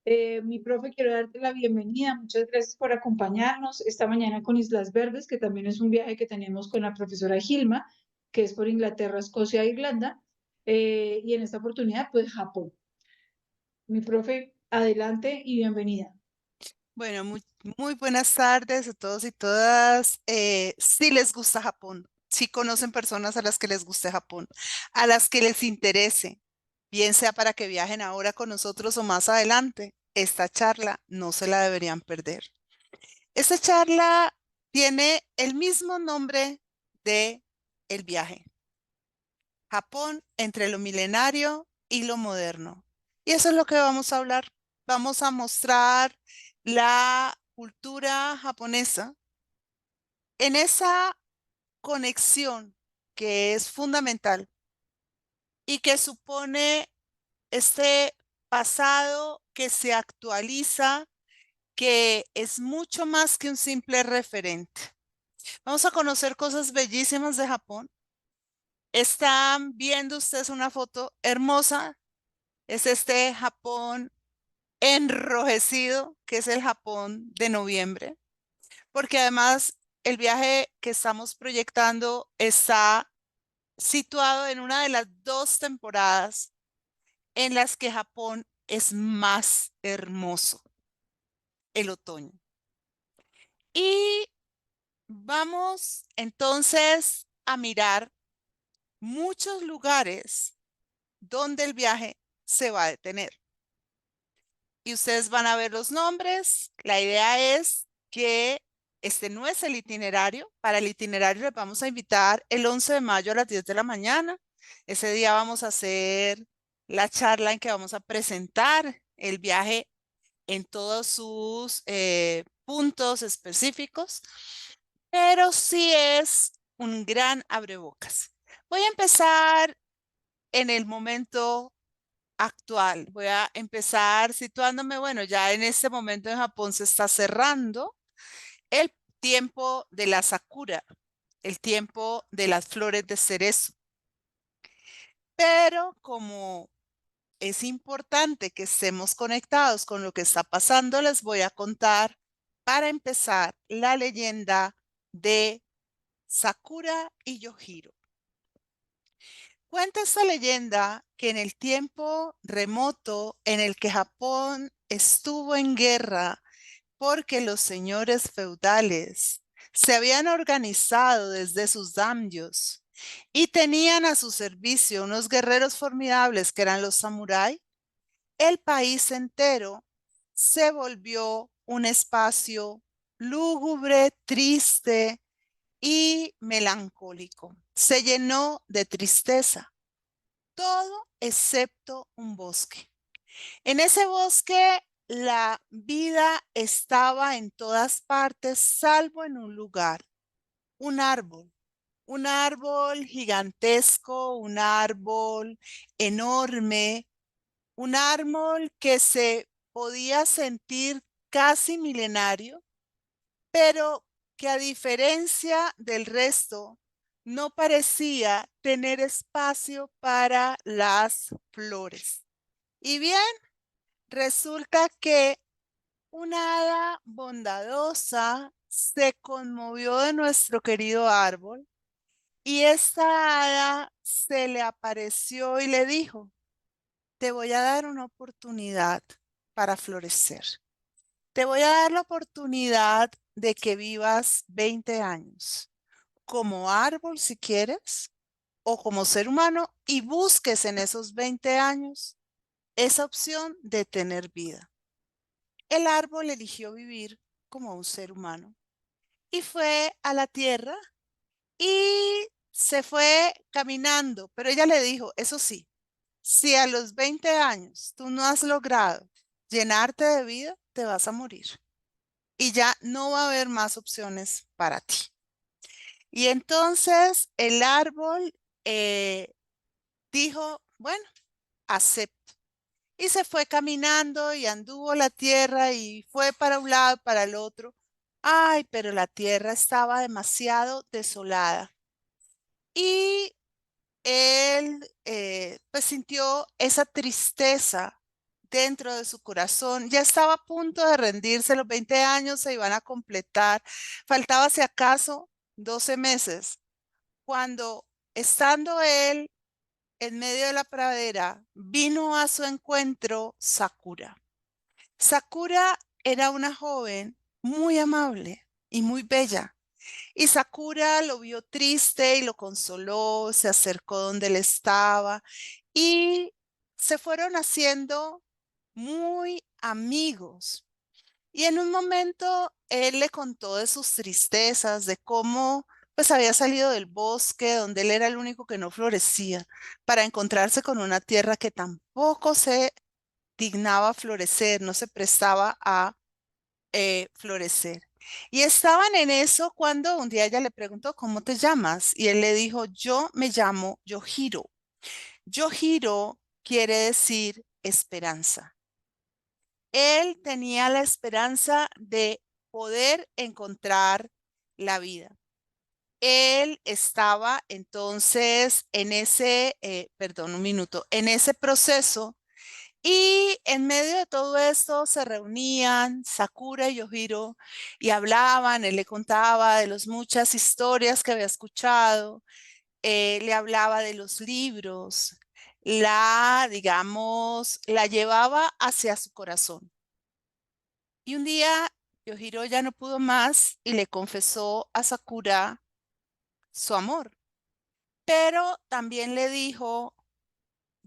Mi profe, quiero darte la bienvenida. Muchas gracias por acompañarnos esta mañana con Islas Verdes, que también es un viaje que tenemos con la profesora Gilma, que es por Inglaterra, Escocia e Irlanda. Y en esta oportunidad, pues Japón. Mi profe, adelante y bienvenida. Bueno, muy buenas tardes a todos y todas. Si les gusta Japón, si conocen personas a las que les guste Japón, a las que les interese, bien sea para que viajen ahora con nosotros o más adelante, esta charla no se la deberían perder. Esta charla tiene el mismo nombre de el viaje, Japón entre lo milenario y lo moderno. Y eso es lo que vamos a hablar. Vamos a mostrar la cultura japonesa en esa conexión que es fundamental y que supone este pasado que se actualiza, que es mucho más que un simple referente. Vamos a conocer cosas bellísimas de Japón. Están viendo ustedes una foto hermosa. Es este Japón enrojecido, que es el Japón de noviembre, porque además el viaje que estamos proyectando está situado en una de las dos temporadas en las que Japón es más hermoso, el otoño. Y vamos entonces a mirar muchos lugares donde el viaje se va a detener. Y ustedes van a ver los nombres. La idea es que este no es el itinerario. Para el itinerario les vamos a invitar el 11 de mayo a las 10 de la mañana. Ese día vamos a hacer la charla en que vamos a presentar el viaje en todos sus puntos específicos, pero sí es un gran abrebocas. Voy a empezar en el momento actual. Voy a empezar situándome, bueno, ya en este momento en Japón se está cerrando el tiempo de la sakura, el tiempo de las flores de cerezo. Pero como es importante que estemos conectados con lo que está pasando, les voy a contar para empezar la leyenda de Sakura y Yojiro. Cuenta esta leyenda que en el tiempo remoto en el que Japón estuvo en guerra porque los señores feudales se habían organizado desde sus daimyos y tenían a su servicio unos guerreros formidables que eran los samurái, el país entero se volvió un espacio lúgubre, triste y melancólico. Se llenó de tristeza, todo excepto un bosque. En ese bosque la vida estaba en todas partes, salvo en un lugar, un árbol. Un árbol gigantesco, un árbol enorme, un árbol que se podía sentir casi milenario, pero que a diferencia del resto, no parecía tener espacio para las flores. Y bien, resulta que una hada bondadosa se conmovió de nuestro querido árbol y esta hada se le apareció y le dijo: te voy a dar una oportunidad para florecer. Te voy a dar la oportunidad de que vivas 20 años como árbol si quieres o como ser humano y busques en esos 20 años esa opción de tener vida. El árbol eligió vivir como un ser humano y fue a la tierra y se fue caminando, pero ella le dijo, eso sí, si a los 20 años tú no has logrado llenarte de vida, te vas a morir y ya no va a haber más opciones para ti. Y entonces el árbol eh, dijo, bueno, acepto. Y se fue caminando y anduvo la tierra y fue para un lado, para el otro. Ay, pero la tierra estaba demasiado desolada. Y él pues sintió esa tristeza dentro de su corazón. Ya estaba a punto de rendirse, los 20 años se iban a completar. Faltaba si acaso 12 meses, cuando estando él en medio de la pradera, vino a su encuentro Sakura. Sakura era una joven muy amable y muy bella. Y Sakura lo vio triste y lo consoló, se acercó donde él estaba y se fueron haciendo muy amigos. Y en un momento él le contó de sus tristezas, de cómo pues había salido del bosque donde él era el único que no florecía, para encontrarse con una tierra que tampoco se dignaba a florecer, no se prestaba a florecer. Y estaban en eso cuando un día ella le preguntó, ¿cómo te llamas? Y él le dijo, yo me llamo Yohiro. Yohiro quiere decir esperanza. Él tenía la esperanza de poder encontrar la vida. Él estaba entonces en ese, perdón, un minuto, en ese proceso. Y en medio de todo esto se reunían Sakura y Yohiro y hablaban, él le contaba de las muchas historias que había escuchado, le hablaba de los libros, digamos, la llevaba hacia su corazón. Y un día Yohiro ya no pudo más y le confesó a Sakura su amor, pero también le dijo,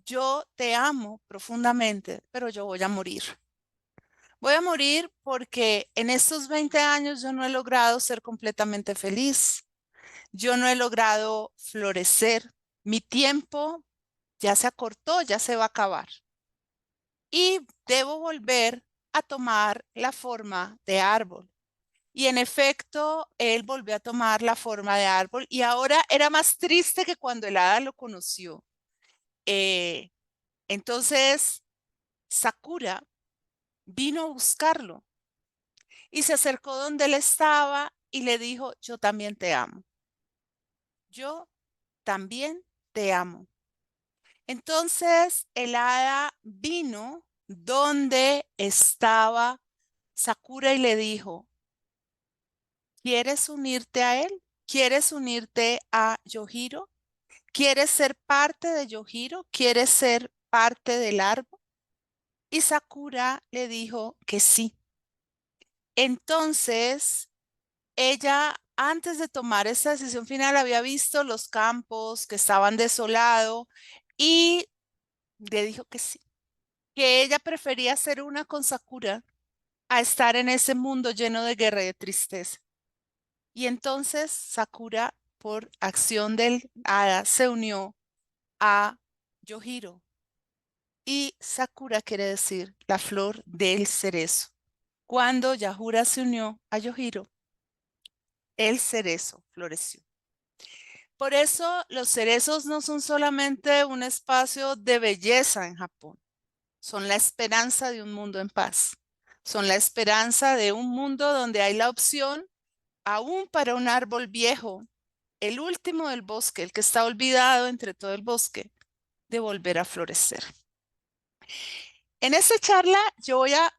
yo te amo profundamente, pero yo voy a morir. Voy a morir porque en estos 20 años yo no he logrado ser completamente feliz. Yo no he logrado florecer. Mi tiempo ya se acortó, ya se va a acabar. Y debo volver a tomar la forma de árbol. Y en efecto, él volvió a tomar la forma de árbol y ahora era más triste que cuando el hada lo conoció. Eh, entonces, Sakura vino a buscarlo y se acercó donde él estaba y le dijo, yo también te amo. Yo también te amo. Entonces el hada vino donde estaba Sakura y le dijo, ¿quieres unirte a él? ¿Quieres unirte a Yohiro? ¿Quieres ser parte de Yohiro? ¿Quieres ser parte del árbol? Y Sakura le dijo que sí. Entonces ella, antes de tomar esta decisión final, había visto los campos que estaban desolados y le dijo que sí, que ella prefería ser una con Sakura a estar en ese mundo lleno de guerra y de tristeza. Y entonces Sakura, por acción del hada, se unió a Yohiro. Y Sakura quiere decir la flor del cerezo. Cuando Yahura se unió a Yohiro, el cerezo floreció. Por eso los cerezos no son solamente un espacio de belleza en Japón, son la esperanza de un mundo en paz, son la esperanza de un mundo donde hay la opción, aún para un árbol viejo, el último del bosque, el que está olvidado entre todo el bosque, de volver a florecer. En esta charla yo voy a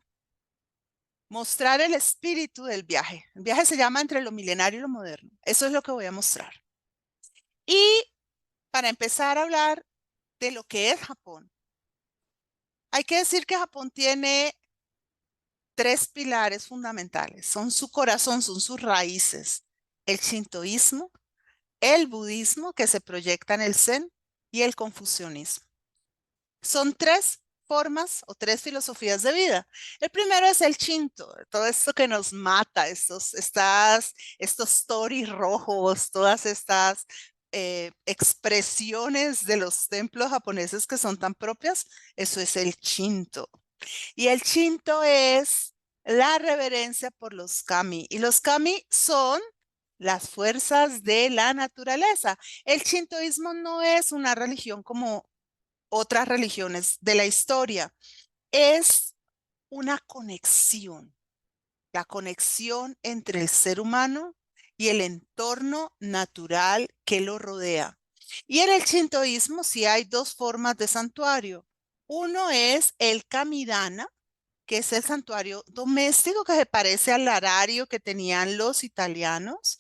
mostrar el espíritu del viaje. El viaje se llama Entre lo milenario y lo moderno. Eso es lo que voy a mostrar. Y para empezar a hablar de lo que es Japón, hay que decir que Japón tiene tres pilares fundamentales. Son su corazón, son sus raíces. El shintoísmo, el budismo que se proyecta en el zen y el confucianismo. Son tres formas o tres filosofías de vida. El primero es el Shinto, todo esto que nos mata, estos toris rojos, todas estas expresiones de los templos japoneses que son tan propias, eso es el Shinto. Y el Shinto es la reverencia por los kami. Y los kami son las fuerzas de la naturaleza. El shintoísmo no es una religión como otras religiones de la historia. Es una conexión, la conexión entre el ser humano y el entorno natural que lo rodea. Y en el shintoísmo sí hay dos formas de santuario. Uno es el Kamidana, que es el santuario doméstico que se parece al arario que tenían los italianos.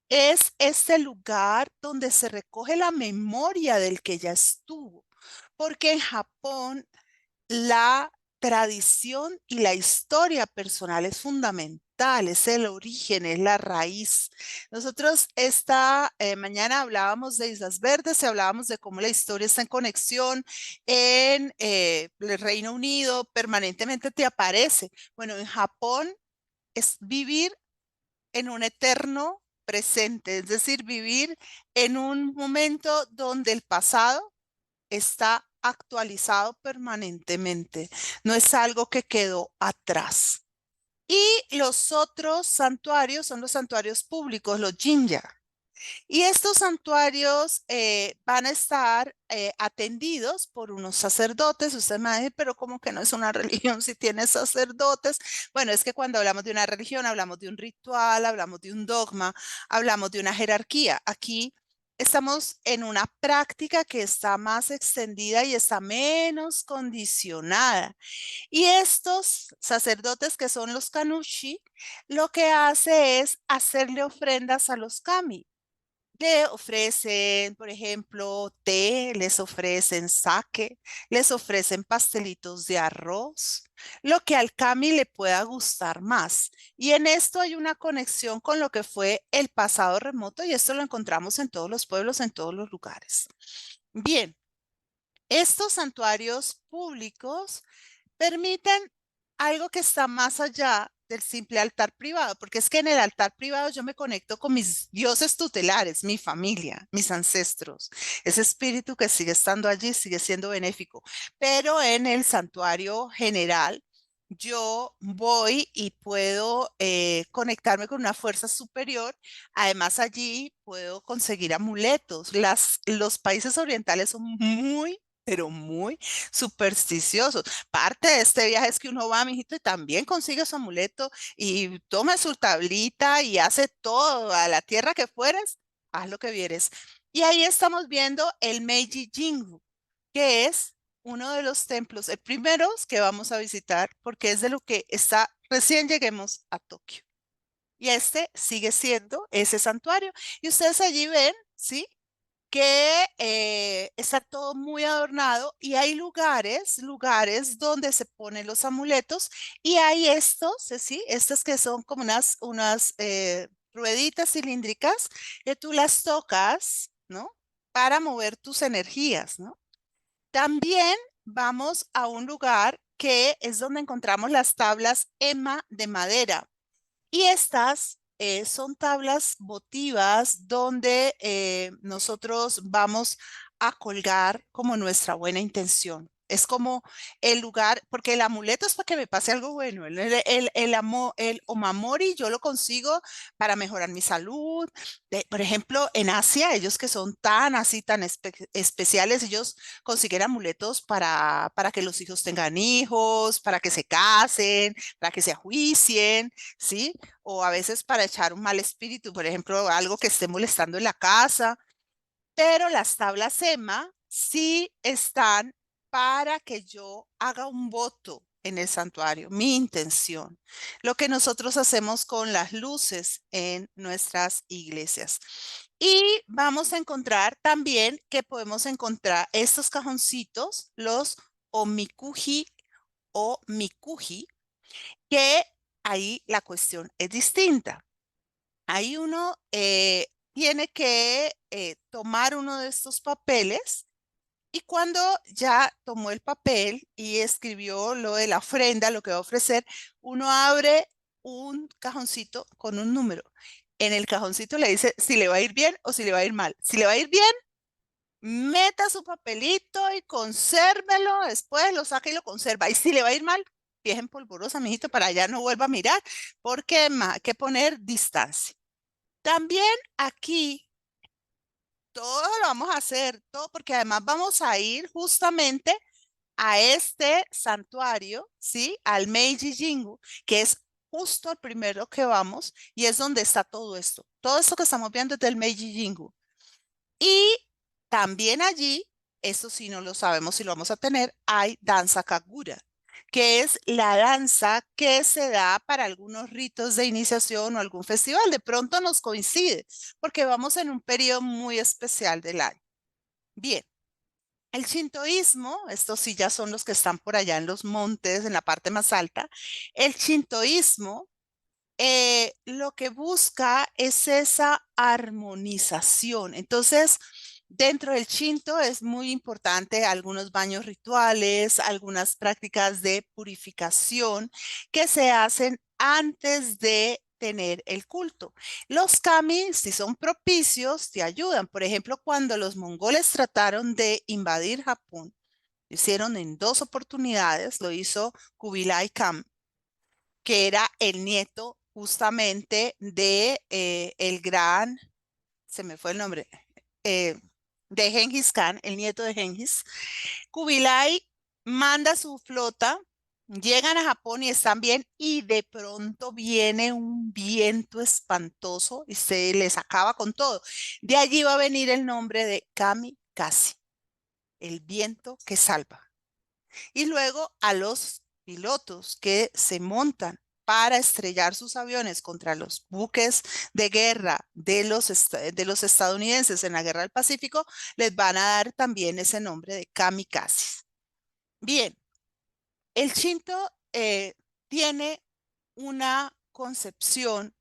Es este lugar donde se recoge la memoria del que ya estuvo, porque en Japón la tradición y la historia personal es fundamental, es el origen, es la raíz. Nosotros esta mañana hablábamos de Islas Verdes y hablábamos de cómo la historia está en conexión en el Reino Unido, permanentemente te aparece. Bueno, en Japón es vivir en un eterno presente, es decir, vivir en un momento donde el pasado está actualizado permanentemente, no es algo que quedó atrás. Y los otros santuarios son los santuarios públicos, los jinja. Y estos santuarios van a estar atendidos por unos sacerdotes. Usted me dice, pero ¿cómo que no es una religión si tiene sacerdotes? Bueno, es que cuando hablamos de una religión, hablamos de un ritual, hablamos de un dogma, hablamos de una jerarquía. Aquí estamos en una práctica que está más extendida y está menos condicionada. Y estos sacerdotes que son los kanushi, lo que hace es hacerle ofrendas a los kami. Le ofrecen, por ejemplo, té, les ofrecen sake, les ofrecen pastelitos de arroz, lo que al kami le pueda gustar más. Y en esto hay una conexión con lo que fue el pasado remoto y esto lo encontramos en todos los pueblos, en todos los lugares. Bien, estos santuarios públicos permiten algo que está más allá del simple altar privado, porque es que en el altar privado yo me conecto con mis dioses tutelares, mi familia, mis ancestros, ese espíritu que sigue estando allí, sigue siendo benéfico, pero en el santuario general yo voy y puedo conectarme con una fuerza superior. Además, allí puedo conseguir amuletos. Los países orientales son muy, pero muy supersticiosos. Parte de este viaje es que uno va, mijito, y también consigue su amuleto y toma su tablita y hace todo a la tierra que fueres, haz lo que vieres. Y ahí estamos viendo el Meiji Jingu, que es uno de los templos, el primero que vamos a visitar, porque es de lo que está, recién lleguemos a Tokio. Y este sigue siendo ese santuario. Y ustedes allí ven, ¿sí? Que está todo muy adornado y hay lugares donde se ponen los amuletos y hay estos, ¿sí? Estas que son como unas rueditas cilíndricas que tú las tocas, ¿no? Para mover tus energías, ¿no? También vamos a un lugar que es donde encontramos las tablas EMA de madera. Y estas son tablas votivas donde nosotros vamos a colgar como nuestra buena intención. Es como el lugar, porque el amuleto es para que me pase algo bueno. El omamori yo lo consigo para mejorar mi salud. Por ejemplo, en Asia, ellos que son tan así, tan especiales, ellos consiguen amuletos para que los hijos tengan hijos, para que se casen, para que se ajuicien, ¿sí? O a veces para echar un mal espíritu, por ejemplo, algo que esté molestando en la casa, pero las tablas EMA sí están para que yo haga un voto en el santuario, mi intención, lo que nosotros hacemos con las luces en nuestras iglesias. Y vamos a encontrar también que podemos encontrar estos cajoncitos, los omikuji o mikuji, que ahí la cuestión es distinta. Ahí uno tiene que tomar uno de estos papeles y cuando ya tomó el papel y escribió lo de la ofrenda, lo que va a ofrecer, uno abre un cajoncito con un número. En el cajoncito le dice si le va a ir bien o si le va a ir mal. Si le va a ir bien, meta su papelito y consérvelo, después lo saca y lo conserva. Y si le va a ir mal, vieja en polvorosa, mijito, para allá no vuelva a mirar, porque hay que poner distancia. También aquí todo lo vamos a hacer, todo, porque además vamos a ir justamente a este santuario, ¿sí? Al Meiji Jingu, que es justo el primero que vamos y es donde está todo esto. Todo esto que estamos viendo es del Meiji Jingu. Y también allí eso sí no lo sabemos si lo vamos a tener, hay danza kagura, que es la danza que se da para algunos ritos de iniciación o algún festival. De pronto nos coincide, porque vamos en un periodo muy especial del año. Bien, el shintoísmo, estos sí ya son los que están por allá en los montes, en la parte más alta. El shintoísmo lo que busca es esa armonización. Entonces, dentro del Shinto es muy importante algunos baños rituales, algunas prácticas de purificación que se hacen antes de tener el culto. Los kami, si son propicios, te ayudan. Por ejemplo, cuando los mongoles trataron de invadir Japón, lo hicieron en 2 oportunidades, lo hizo Kubilai Khan, que era el nieto justamente de el gran, se me fue el nombre, eh, de Genghis Khan, el nieto de Genghis. Kubilai manda su flota, llegan a Japón y están bien, y de pronto viene un viento espantoso y se les acaba con todo. De allí va a venir el nombre de Kamikaze, el viento que salva. Y luego a los pilotos que se montan para estrellar sus aviones contra los buques de guerra de los estadounidenses en la guerra del Pacífico, les van a dar también ese nombre de kamikazes. Bien, el Shinto tiene una concepción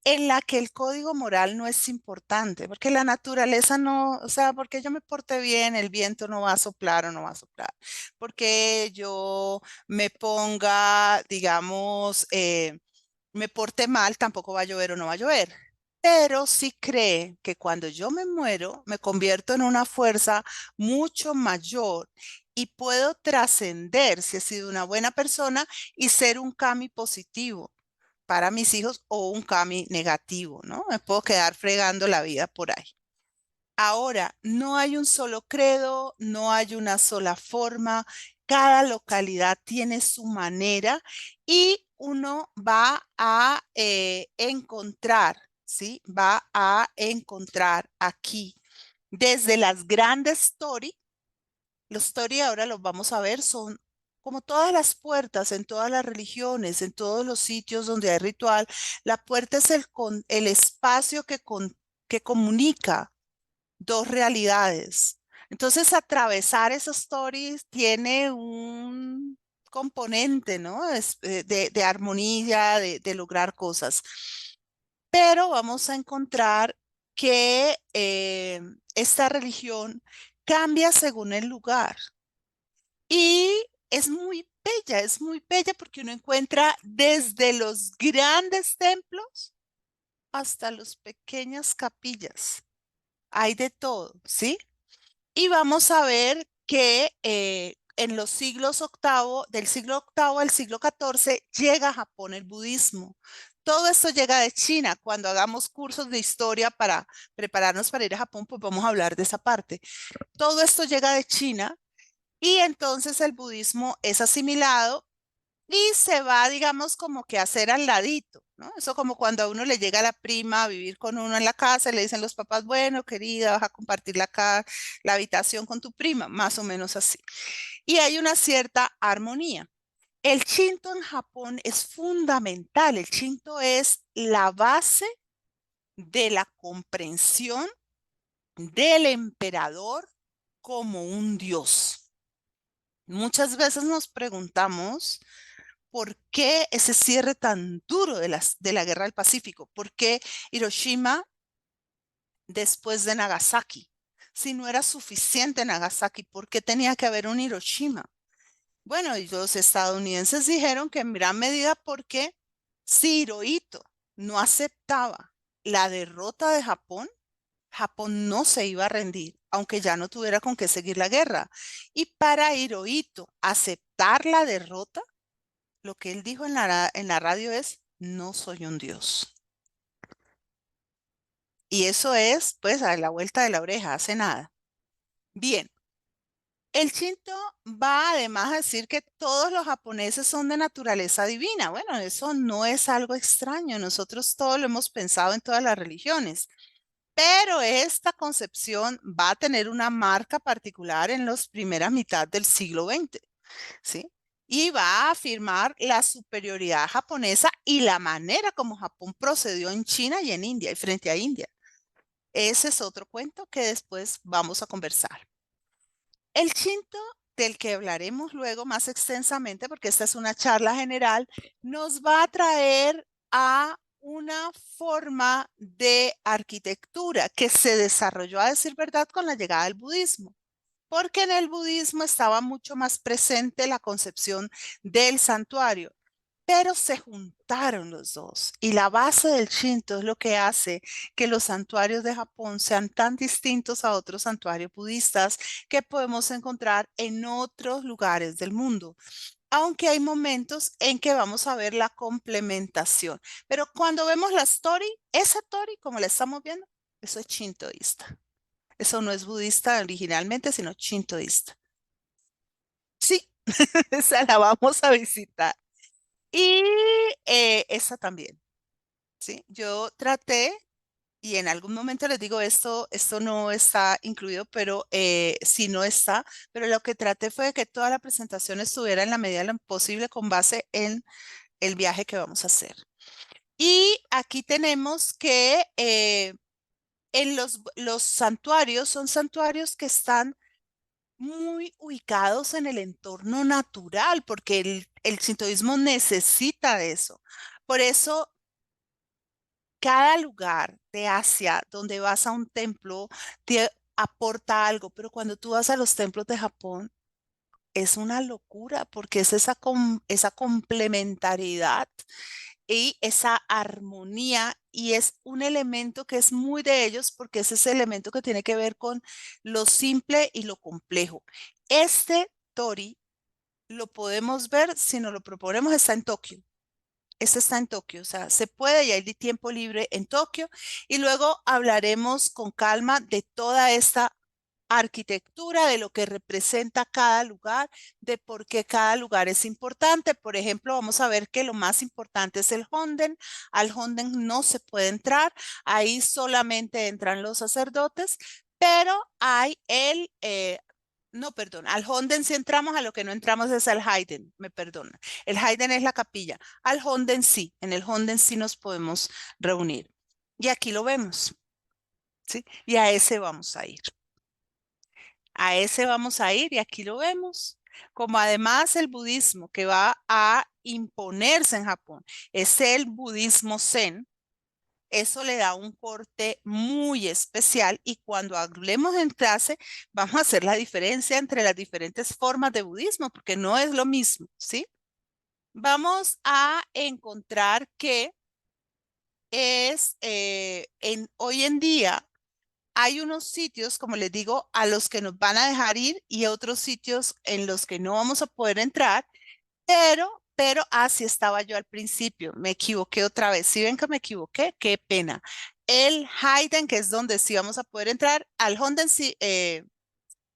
en la que el código moral no es importante, porque la naturaleza no, o sea, porque yo me porte bien, el viento no va a soplar o no va a soplar, porque yo me ponga, digamos, me porte mal, tampoco va a llover o no va a llover. Pero sí cree que cuando yo me muero, me convierto en una fuerza mucho mayor y puedo trascender si he sido una buena persona y ser un kami positivo para mis hijos o un kami negativo, ¿no? Me puedo quedar fregando la vida por ahí. Ahora, no hay un solo credo, no hay una sola forma, cada localidad tiene su manera y uno va a encontrar, ¿sí? Va a encontrar aquí desde las grandes stories. Los story ahora los vamos a ver, son como todas las puertas en todas las religiones, en todos los sitios donde hay ritual. La puerta es el espacio que comunica dos realidades. Entonces, atravesar esos stories tiene un componente, ¿no? De armonía, de lograr cosas. Pero vamos a encontrar que esta religión cambia según el lugar. Y es muy bella porque uno encuentra desde los grandes templos hasta las pequeñas capillas. Hay de todo, ¿sí? Y vamos a ver que en los siglos octavo, del siglo octavo al siglo XIV, llega a Japón el budismo. Todo esto llega de China. Cuando hagamos cursos de historia para prepararnos para ir a Japón, pues vamos a hablar de esa parte. Todo esto llega de China y entonces el budismo es asimilado y se va, digamos, como que a hacer al ladito, ¿no? Eso como cuando a uno le llega la prima a vivir con uno en la casa y le dicen los papás, bueno, querida, vas a compartir la habitación con tu prima, más o menos así. Y hay una cierta armonía. El Shinto en Japón es fundamental. El Shinto es la base de la comprensión del emperador como un dios. Muchas veces nos preguntamos por qué ese cierre tan duro de la guerra del Pacífico, por qué Hiroshima después de Nagasaki. Si no era suficiente Nagasaki, ¿por qué tenía que haber un Hiroshima? Bueno, y los estadounidenses dijeron que en gran medida porque si Hirohito no aceptaba la derrota de Japón, Japón no se iba a rendir, aunque ya no tuviera con qué seguir la guerra. Y para Hirohito aceptar la derrota, lo que él dijo en la radio es, no soy un dios. Y eso es, pues, a la vuelta de la oreja, hace nada. Bien, el Shinto va además a decir que todos los japoneses son de naturaleza divina. Bueno, eso no es algo extraño. Nosotros todo lo hemos pensado en todas las religiones. Pero esta concepción va a tener una marca particular en las primeras mitad del siglo XX, ¿sí? Y va a afirmar la superioridad japonesa y la manera como Japón procedió en China y en India y frente a India. Ese es otro cuento que después vamos a conversar. El Shinto, del que hablaremos luego más extensamente, porque esta es una charla general, nos va a traer a una forma de arquitectura que se desarrolló, a decir verdad, con la llegada del budismo, porque en el budismo estaba mucho más presente la concepción del santuario, pero se juntaron los dos y la base del Shinto es lo que hace que los santuarios de Japón sean tan distintos a otros santuarios budistas que podemos encontrar en otros lugares del mundo. Aunque hay momentos en que vamos a ver la complementación, pero cuando vemos las Tori, esa Tori, como la estamos viendo, eso es shintoísta. Eso no es budista originalmente, sino shintoísta. Sí, esa la vamos a visitar. Y esa también, ¿sí? Yo traté, y en algún momento les digo esto no está incluido, pero sí no está, pero lo que traté fue de que toda la presentación estuviera en la medida de lo posible con base en el viaje que vamos a hacer. Y aquí tenemos que en los santuarios, son santuarios que están muy ubicados en el entorno natural, porque el sintoísmo necesita de eso. Por eso, cada lugar de Asia donde vas a un templo te aporta algo, pero cuando tú vas a los templos de Japón, es una locura porque es esa complementariedad y esa armonía y es un elemento que es muy de ellos porque es ese elemento que tiene que ver con lo simple y lo complejo. Este Tori lo podemos ver si nos lo proponemos, está en Tokio. Este está en Tokio, o sea, se puede y hay tiempo libre en Tokio. Y luego hablaremos con calma de toda esta arquitectura, de lo que representa cada lugar, de por qué cada lugar es importante. Por ejemplo, vamos a ver que lo más importante es el Honden. Al Honden no se puede entrar, ahí solamente entran los sacerdotes, pero hay no, perdón, al Honden sí entramos, a lo que no entramos es al Hayden, me perdona. El Hayden es la capilla, al Honden sí, en el Honden sí nos podemos reunir. Y aquí lo vemos, ¿sí? Y a ese vamos a ir. A ese vamos a ir y aquí lo vemos. Como además el budismo que va a imponerse en Japón es el budismo zen, eso le da un corte muy especial y cuando hablemos en clase vamos a hacer la diferencia entre las diferentes formas de budismo porque no es lo mismo, ¿sí? Vamos a encontrar que hoy en día hay unos sitios, como les digo, a los que nos van a dejar ir y otros sitios en los que no vamos a poder entrar, pero así estaba yo al principio, me equivoqué otra vez. Si ven que me equivoqué, qué pena. El Hayden, que es donde sí vamos a poder entrar, al Honden,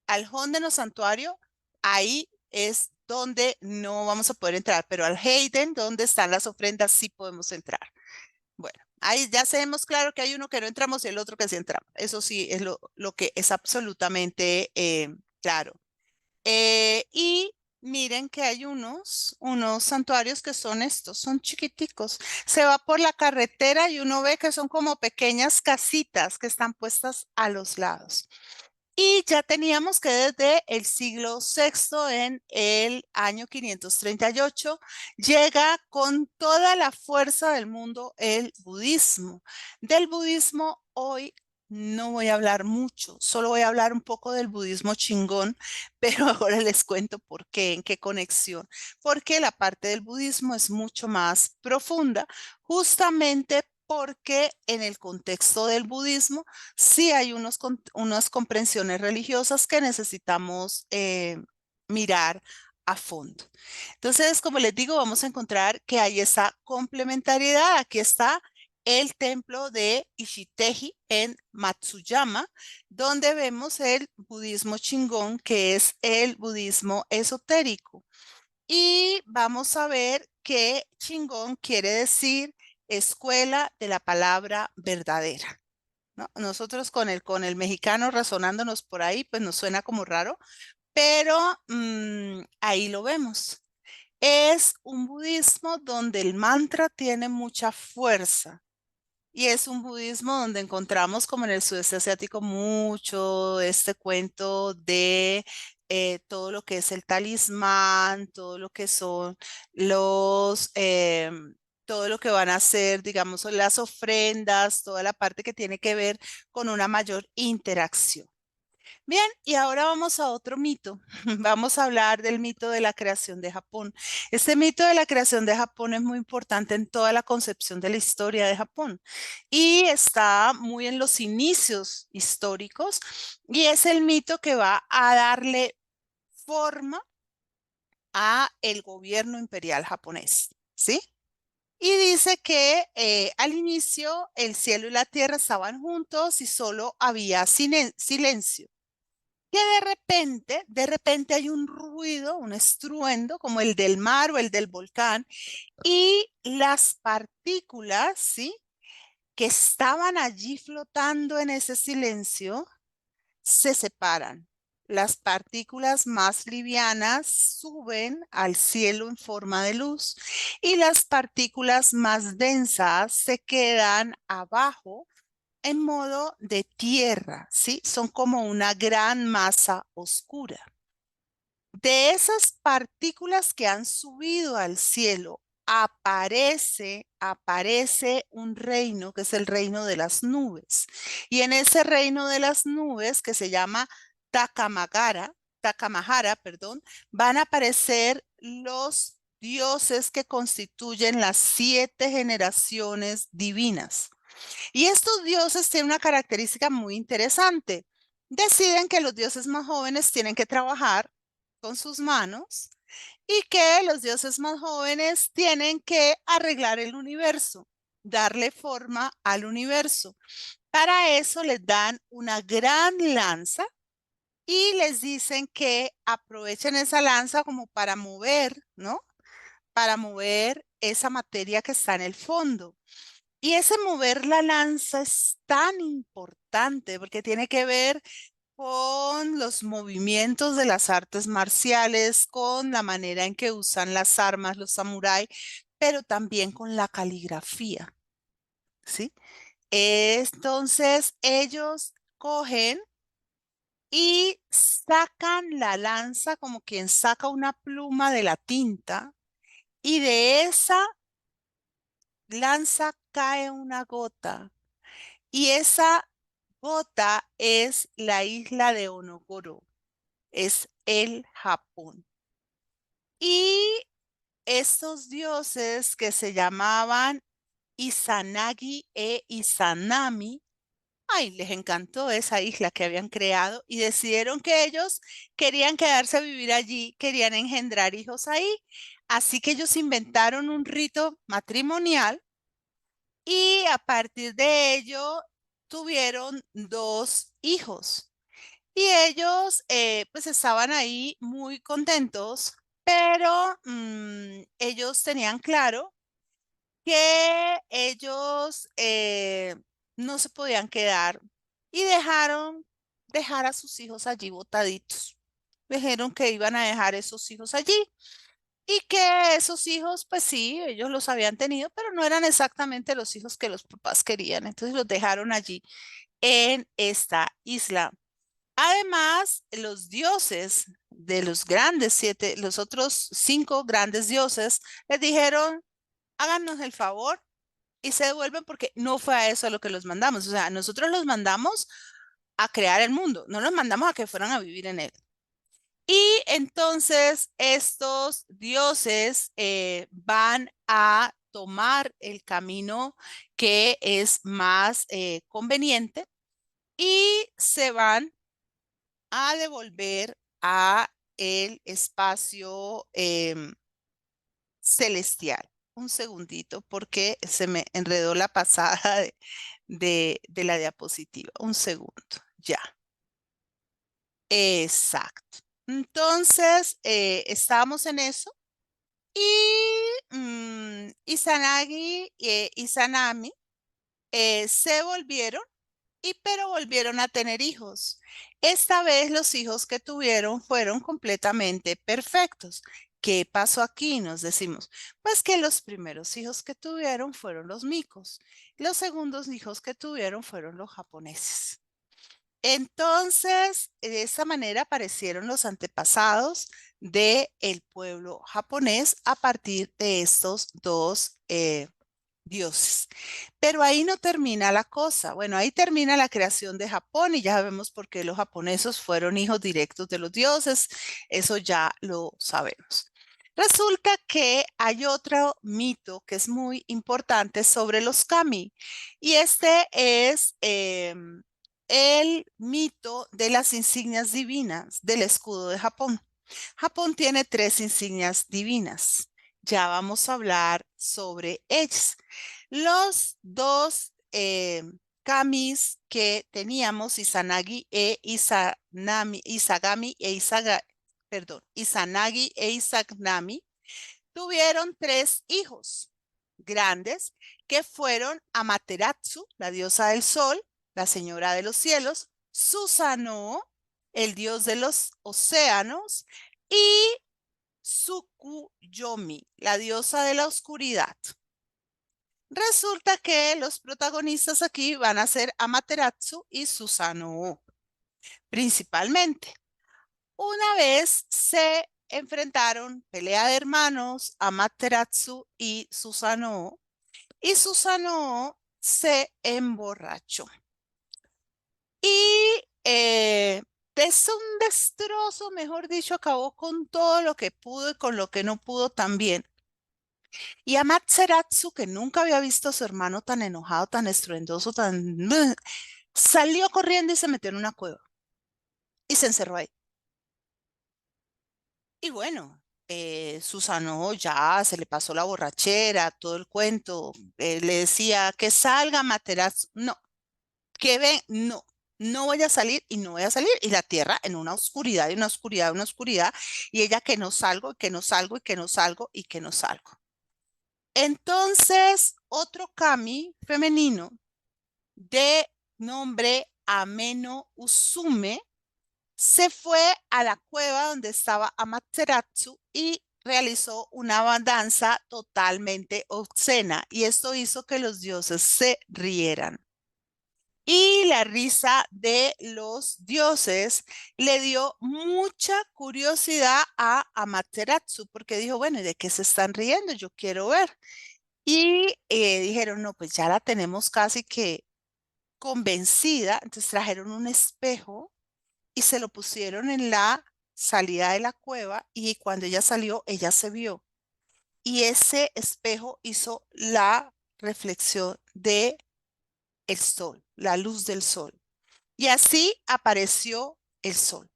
al Honden o santuario, ahí es donde no vamos a poder entrar, pero al Hayden, donde están las ofrendas, sí podemos entrar. Bueno, ahí ya sabemos claro que hay uno que no entramos y el otro que sí entramos. Eso sí es lo que es absolutamente claro. Y miren que hay unos santuarios que son estos, son chiquiticos. Se va por la carretera y uno ve que son como pequeñas casitas que están puestas a los lados. Y ya teníamos que desde el siglo sexto, en el año 538, llega con toda la fuerza del mundo el budismo. Del budismo hoy no voy a hablar mucho, solo voy a hablar un poco del budismo chingón, pero ahora les cuento por qué, en qué conexión. Porque la parte del budismo es mucho más profunda, justamente porque en el contexto del budismo sí hay unas comprensiones religiosas que necesitamos mirar a fondo. Entonces, como les digo, vamos a encontrar que hay esa complementariedad. Aquí está el templo de Ishiteji en Matsuyama, donde vemos el budismo Shingon, que es el budismo esotérico. Y vamos a ver que Shingon quiere decir escuela de la palabra verdadera. ¿no? Nosotros con el mexicano razonándonos por ahí, pues nos suena como raro, pero ahí lo vemos. Es un budismo donde el mantra tiene mucha fuerza. Y es un budismo donde encontramos, como en el sudeste asiático, mucho este cuento de todo lo que es el talismán, todo lo que son los, todo lo que van a ser, digamos, las ofrendas, toda la parte que tiene que ver con una mayor interacción. Bien, y ahora vamos a otro mito. Vamos a hablar del mito de la creación de Japón. Este mito de la creación de Japón es muy importante en toda la concepción de la historia de Japón y está muy en los inicios históricos y es el mito que va a darle forma a el gobierno imperial japonés, ¿sí? Y dice que al inicio el cielo y la tierra estaban juntos y solo había silencio que de repente hay un ruido, un estruendo como el del mar o el del volcán y las partículas, ¿sí? Que estaban allí flotando en ese silencio se separan. Las partículas más livianas suben al cielo en forma de luz y las partículas más densas se quedan abajo en modo de tierra, ¿sí? Son como una gran masa oscura. De esas partículas que han subido al cielo, aparece un reino que es el reino de las nubes. Y en ese reino de las nubes, que se llama Takamahara, perdón, van a aparecer los dioses que constituyen las 7 generaciones divinas. Y estos dioses tienen una característica muy interesante. Deciden que los dioses más jóvenes tienen que trabajar con sus manos y que los dioses más jóvenes tienen que arreglar el universo, darle forma al universo. Para eso les dan una gran lanza y les dicen que aprovechen esa lanza como para mover, ¿no? Para mover esa materia que está en el fondo. Y ese mover la lanza es tan importante porque tiene que ver con los movimientos de las artes marciales, con la manera en que usan las armas los samuráis, pero también con la caligrafía, ¿sí? Entonces ellos cogen y sacan la lanza como quien saca una pluma de la tinta y de esa lanza cae una gota. Y esa gota es la isla de Onogoro, es el Japón. Y estos dioses que se llamaban Izanagi e Izanami, ay, les encantó esa isla que habían creado y decidieron que ellos querían quedarse a vivir allí, querían engendrar hijos ahí. Así que ellos inventaron un rito matrimonial y a partir de ello tuvieron 2 hijos. Y ellos pues estaban ahí muy contentos, pero ellos tenían claro que ellos no se podían quedar y dejaron dejar a sus hijos allí botaditos. Dijeron que iban a dejar esos hijos allí y que esos hijos, pues sí, ellos los habían tenido, pero no eran exactamente los hijos que los papás querían. Entonces los dejaron allí en esta isla. Además, los dioses de los grandes 7, los otros 5 grandes dioses, les dijeron, háganos el favor y se devuelven porque no fue a eso a lo que los mandamos. O sea, nosotros los mandamos a crear el mundo, no los mandamos a que fueran a vivir en él. Y entonces estos dioses van a tomar el camino que es más conveniente y se van a devolver a el espacio celestial. Un segundito porque se me enredó la pasada de la diapositiva. Un segundo, ya. Exacto. Entonces, estábamos en eso y Izanagi y Izanami se volvieron pero volvieron a tener hijos. Esta vez los hijos que tuvieron fueron completamente perfectos. ¿Qué pasó aquí? Nos decimos, pues que los primeros hijos que tuvieron fueron los micos. Los segundos hijos que tuvieron fueron los japoneses. Entonces, de esa manera aparecieron los antepasados del pueblo japonés a partir de estos dos dioses. Pero ahí no termina la cosa. Bueno, ahí termina la creación de Japón y ya sabemos por qué los japoneses fueron hijos directos de los dioses. Eso ya lo sabemos. Resulta que hay otro mito que es muy importante sobre los kami y este es el mito de las insignias divinas del escudo de Japón. Japón tiene tres insignias divinas. Ya vamos a hablar sobre ellas. Los dos kamis que teníamos, Izanagi e Izanagi e Izanami, tuvieron tres hijos grandes que fueron Amaterasu, la diosa del sol, la señora de los cielos, Susanoo, el dios de los océanos, y Tsukuyomi, la diosa de la oscuridad. Resulta que los protagonistas aquí van a ser Amaterasu y Susanoo, principalmente. Una vez se enfrentaron, pelea de hermanos, Amaterasu y Susanoo se emborrachó. Y es un destrozo, mejor dicho, acabó con todo lo que pudo y con lo que no pudo también. Y Amaterasu, que nunca había visto a su hermano tan enojado, tan estruendoso, salió corriendo y se metió en una cueva y se encerró ahí. Y bueno, Susanoo ya se le pasó la borrachera, todo el cuento. Le decía que salga Amaterasu. No, que ven, no. No voy a salir y no voy a salir. Y la tierra en una oscuridad y una oscuridad y una oscuridad. Y ella que no salgo y que no salgo y que no salgo y que no salgo. Entonces, otro kami femenino de nombre Ameno Usume se fue a la cueva donde estaba Amaterasu y realizó una danza totalmente obscena y esto hizo que los dioses se rieran. Y la risa de los dioses le dio mucha curiosidad a Amaterasu porque dijo, bueno, ¿y de qué se están riendo? Yo quiero ver. Y dijeron, no, pues ya la tenemos casi que convencida. Entonces trajeron un espejo y se lo pusieron en la salida de la cueva y cuando ella salió, ella se vio. Y ese espejo hizo la reflexión de el sol, la luz del sol. Y así apareció el sol.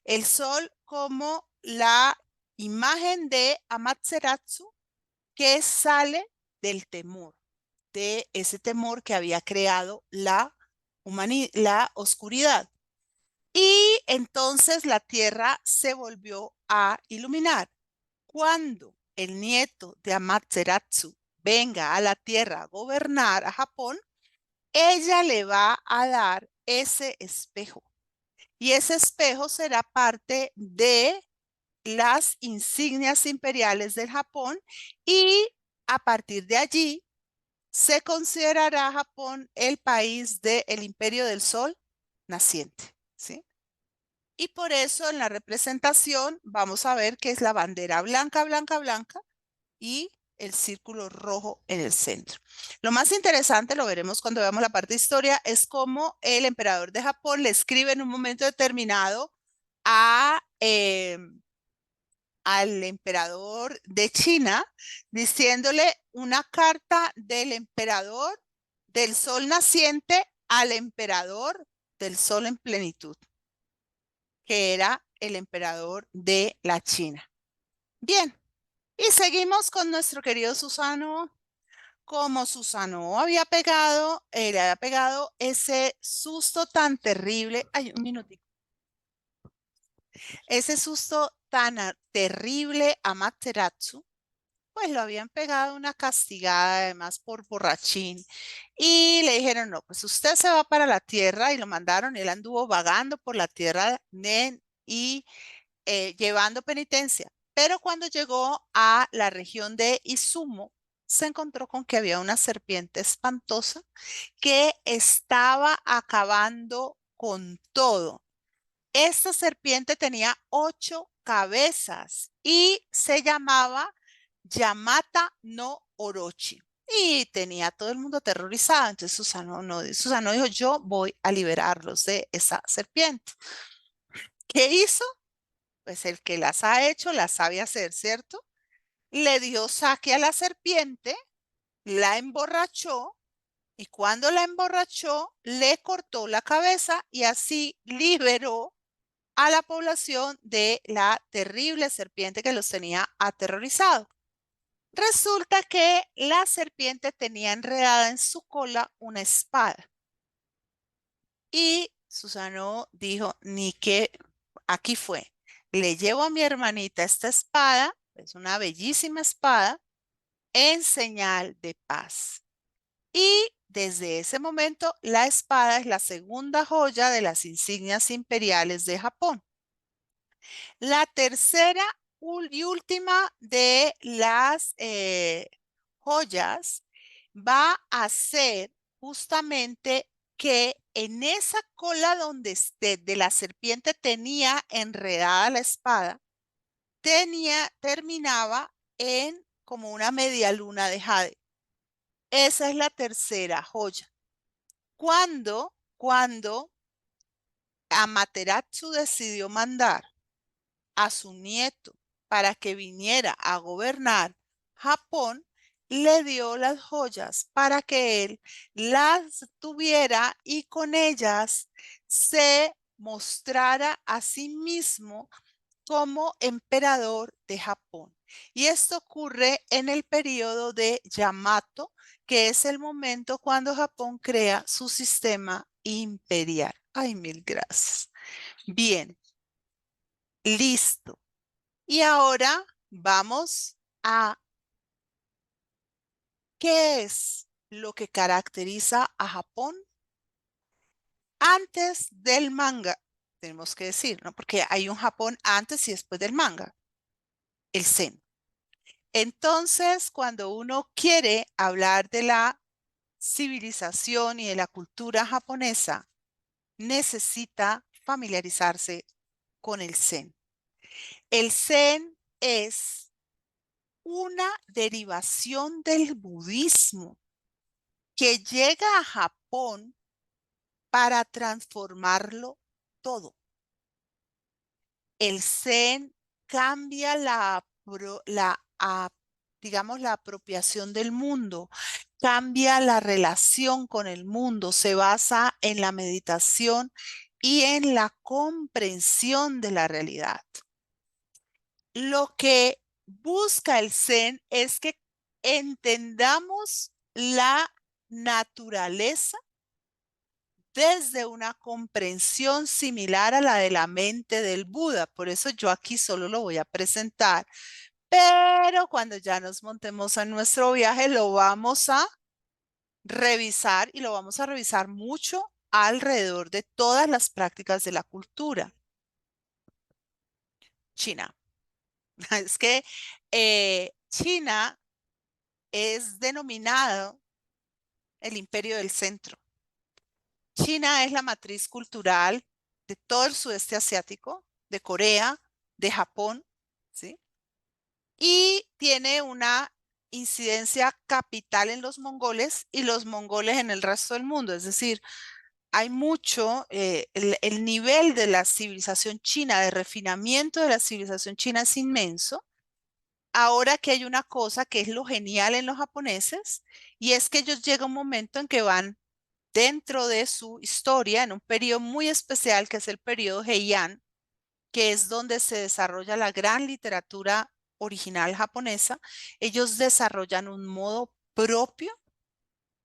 El sol como la imagen de Amaterasu que sale del temor, de ese temor que había creado la oscuridad. Y entonces la tierra se volvió a iluminar. Cuando el nieto de Amaterasu venga a la tierra a gobernar a Japón, ella le va a dar ese espejo. Y ese espejo será parte de las insignias imperiales del Japón y a partir de allí se considerará Japón el país del Imperio del Sol naciente, ¿sí? Y por eso en la representación vamos a ver que es la bandera blanca, blanca, blanca y el círculo rojo en el centro. Lo más interesante, lo veremos cuando veamos la parte de historia, es cómo el emperador de Japón le escribe en un momento determinado al emperador de China, diciéndole una carta del emperador del sol naciente al emperador del sol en plenitud, que era el emperador de la China. Bien, y seguimos con nuestro querido Susanoo. Como Susanoo le había pegado ese susto tan terrible, ay, un minutito, ese susto tan terrible a Materazu, pues lo habían pegado una castigada además por borrachín. Y le dijeron, no, pues usted se va para la tierra y lo mandaron. Él anduvo vagando por la tierra y llevando penitencia. Pero cuando llegó a la región de Izumo, se encontró con que había una serpiente espantosa que estaba acabando con todo. Esta serpiente tenía 8 cabezas y se llamaba Yamata no Orochi. Y tenía a todo el mundo aterrorizado. Entonces Susano dijo, yo voy a liberarlos de esa serpiente. ¿Qué hizo? Pues el que las ha hecho las sabe hacer, ¿cierto? Le dio saque a la serpiente, la emborrachó y cuando la emborrachó le cortó la cabeza y así liberó a la población de la terrible serpiente que los tenía aterrorizados. Resulta que la serpiente tenía enredada en su cola una espada y Susano dijo, ni que aquí fue, le llevo a mi hermanita esta espada, es una bellísima espada, en señal de paz. Y desde ese momento la espada es la segunda joya de las insignias imperiales de Japón. La tercera y última de las joyas va a ser justamente que en esa cola donde de la serpiente tenía enredada la espada, terminaba en como una media luna de jade. Esa es la tercera joya. Cuando Amaterasu decidió mandar a su nieto para que viniera a gobernar Japón, le dio las joyas para que él las tuviera y con ellas se mostrara a sí mismo como emperador de Japón. Y esto ocurre en el periodo de Yamato, que es el momento cuando Japón crea su sistema imperial. Ay, mil gracias. Bien, listo. Y ahora vamos a qué es lo que caracteriza a Japón antes del manga. Tenemos que decir, ¿no? Porque hay un Japón antes y después del manga, el Zen. Entonces, cuando uno quiere hablar de la civilización y de la cultura japonesa, necesita familiarizarse con el Zen. El Zen es una derivación del budismo que llega a Japón para transformarlo todo. El Zen cambia digamos, la apropiación del mundo, cambia la relación con el mundo, se basa en la meditación y en la comprensión de la realidad. Lo que busca el Zen es que entendamos la naturaleza desde una comprensión similar a la de la mente del Buda. Por eso yo aquí solo lo voy a presentar. Pero cuando ya nos montemos en nuestro viaje, lo vamos a revisar y lo vamos a revisar mucho alrededor de todas las prácticas de la cultura. China. Es que China es denominado el imperio del centro. China es la matriz cultural de todo el sudeste asiático, de Corea, de Japón, ¿sí? Y tiene una incidencia capital en los mongoles y los mongoles en el resto del mundo. Es decir, hay mucho, el nivel de la civilización china, de refinamiento de la civilización china es inmenso. Ahora que hay una cosa que es lo genial en los japoneses, y es que ellos llega un momento en que van dentro de su historia, en un periodo muy especial que es el periodo Heian, que es donde se desarrolla la gran literatura original japonesa, ellos desarrollan un modo propio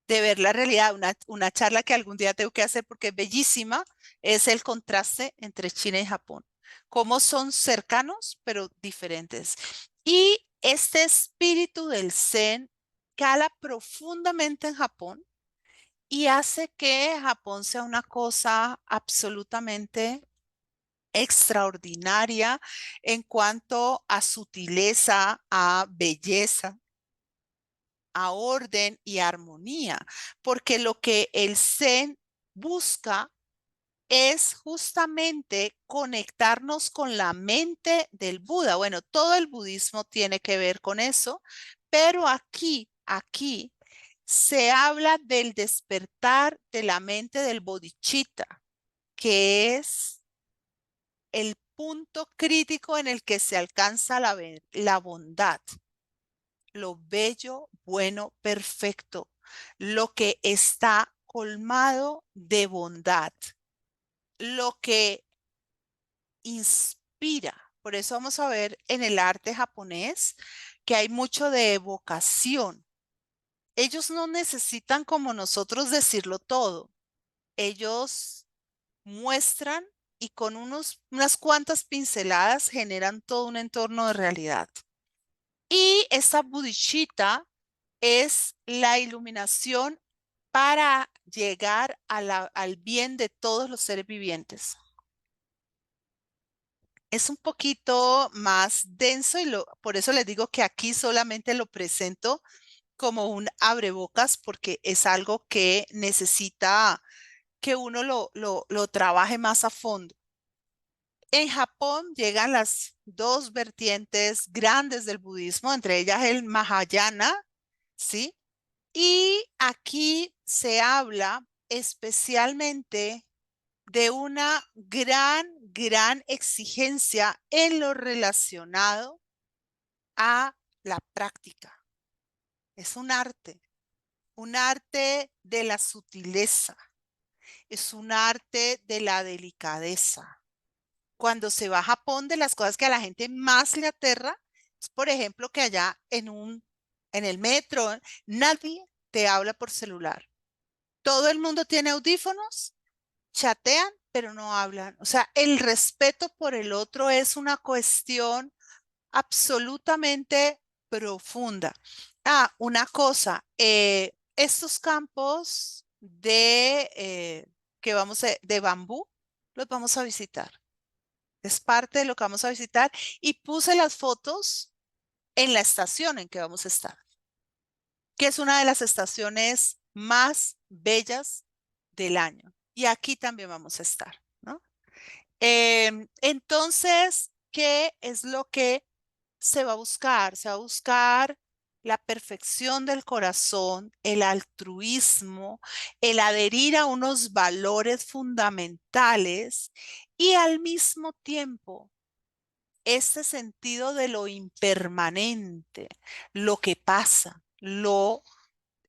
de ver la realidad. Una charla que algún día tengo que hacer porque es bellísima, es el contraste entre China y Japón. Cómo son cercanos, pero diferentes. Y este espíritu del Zen cala profundamente en Japón y hace que Japón sea una cosa absolutamente extraordinaria en cuanto a sutileza, a belleza, a orden y armonía, porque lo que el Zen busca es justamente conectarnos con la mente del Buda. Bueno, todo el budismo tiene que ver con eso, pero aquí se habla del despertar de la mente del bodhicitta, que es el punto crítico en el que se alcanza la bondad, lo bello, bueno, perfecto, lo que está colmado de bondad, lo que inspira. Por eso vamos a ver en el arte japonés que hay mucho de evocación. Ellos no necesitan como nosotros decirlo todo. Ellos muestran y con unas cuantas pinceladas generan todo un entorno de realidad. Y esta bodhicitta es la iluminación para llegar al bien de todos los seres vivientes. Es un poquito más denso y por eso les digo que aquí solamente lo presento como un abrebocas porque es algo que necesita que uno lo trabaje más a fondo. En Japón llegan las dos vertientes grandes del budismo, entre ellas el Mahayana, ¿sí? Y aquí se habla especialmente de una gran exigencia en lo relacionado a la práctica. Es un arte de la sutileza, es un arte de la delicadeza. Cuando se va a Japón, de las cosas que a la gente más le aterra, es por ejemplo que allá en el metro nadie te habla por celular. Todo el mundo tiene audífonos, chatean, pero no hablan. O sea, el respeto por el otro es una cuestión absolutamente profunda. Ah, una cosa, estos campos de bambú, los vamos a visitar. Es parte de lo que vamos a visitar y puse las fotos en la estación en que vamos a estar, que es una de las estaciones más bellas del año. Y aquí también vamos a estar, ¿no? Entonces, ¿qué es lo que se va a buscar? Se va a buscar la perfección del corazón, el altruismo, el adherir a unos valores fundamentales y al mismo tiempo este sentido de lo impermanente, lo que pasa, lo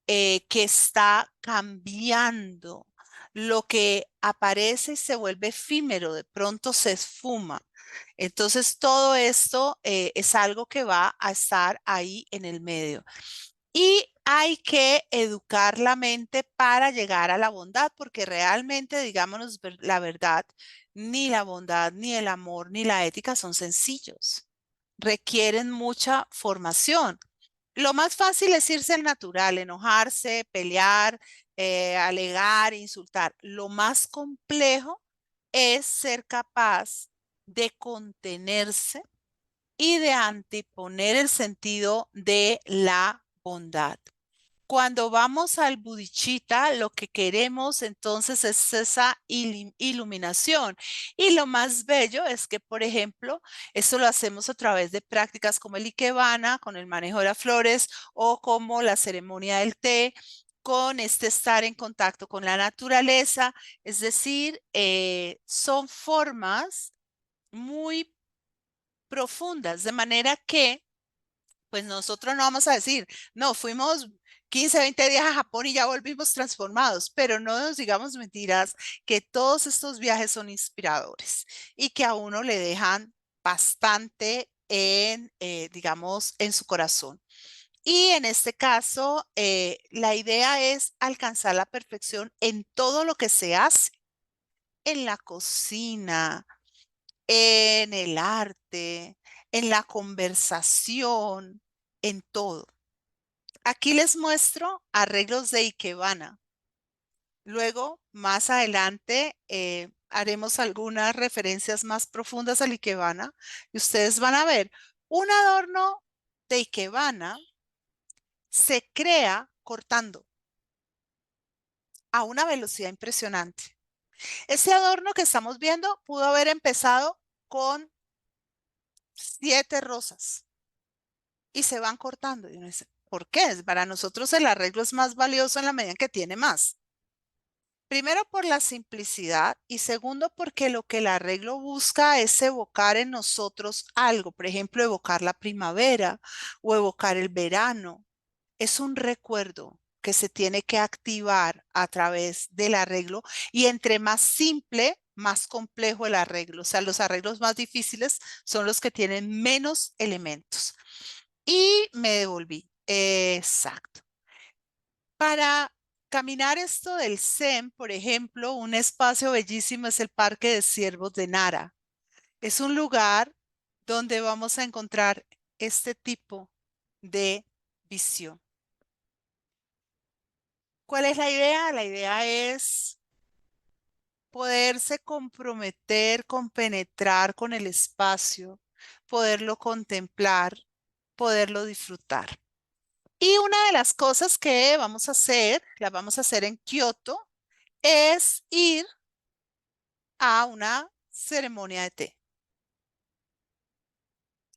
que está cambiando, lo que aparece y se vuelve efímero, de pronto se esfuma. Entonces, todo esto es algo que va a estar ahí en el medio. Y hay que educar la mente para llegar a la bondad, porque realmente, digámonos la verdad, ni la bondad, ni el amor, ni la ética son sencillos. Requieren mucha formación. Lo más fácil es irse al natural, enojarse, pelear, alegar, insultar. Lo más complejo es ser capaz de contenerse y de anteponer el sentido de la bondad. Cuando vamos al bodhicitta, lo que queremos entonces es esa iluminación. Y lo más bello es que, por ejemplo, eso lo hacemos a través de prácticas como el ikebana, con el manejo de las flores, o como la ceremonia del té, con este estar en contacto con la naturaleza. Es decir, son formas muy profundas, de manera que pues nosotros no vamos a decir, no, fuimos 15, 20 días a Japón y ya volvimos transformados, pero no nos digamos mentiras que todos estos viajes son inspiradores y que a uno le dejan bastante digamos, en su corazón. Y en este caso, la idea es alcanzar la perfección en todo lo que se hace, en la cocina, en el arte, en la conversación, en todo. Aquí les muestro arreglos de Ikebana. Luego, más adelante, haremos algunas referencias más profundas al Ikebana y ustedes van a ver un adorno de Ikebana se crea cortando a una velocidad impresionante. Ese adorno que estamos viendo pudo haber empezado con 7 rosas y se van cortando. Y uno dice, ¿por qué? Para nosotros el arreglo es más valioso en la medida en que tiene más. Primero por la simplicidad y segundo porque lo que el arreglo busca es evocar en nosotros algo, por ejemplo, evocar la primavera o evocar el verano. Es un recuerdo que se tiene que activar a través del arreglo y entre más simple, más complejo el arreglo. O sea, los arreglos más difíciles son los que tienen menos elementos. Y me devolví. Exacto. Para caminar esto del Zen, por ejemplo, un espacio bellísimo es el Parque de Ciervos de Nara. Es un lugar donde vamos a encontrar este tipo de visión. ¿Cuál es la idea? La idea es poderse comprometer con penetrar con el espacio, poderlo contemplar, poderlo disfrutar. Y una de las cosas que vamos a hacer, la vamos a hacer en Kioto, es ir a una ceremonia de té.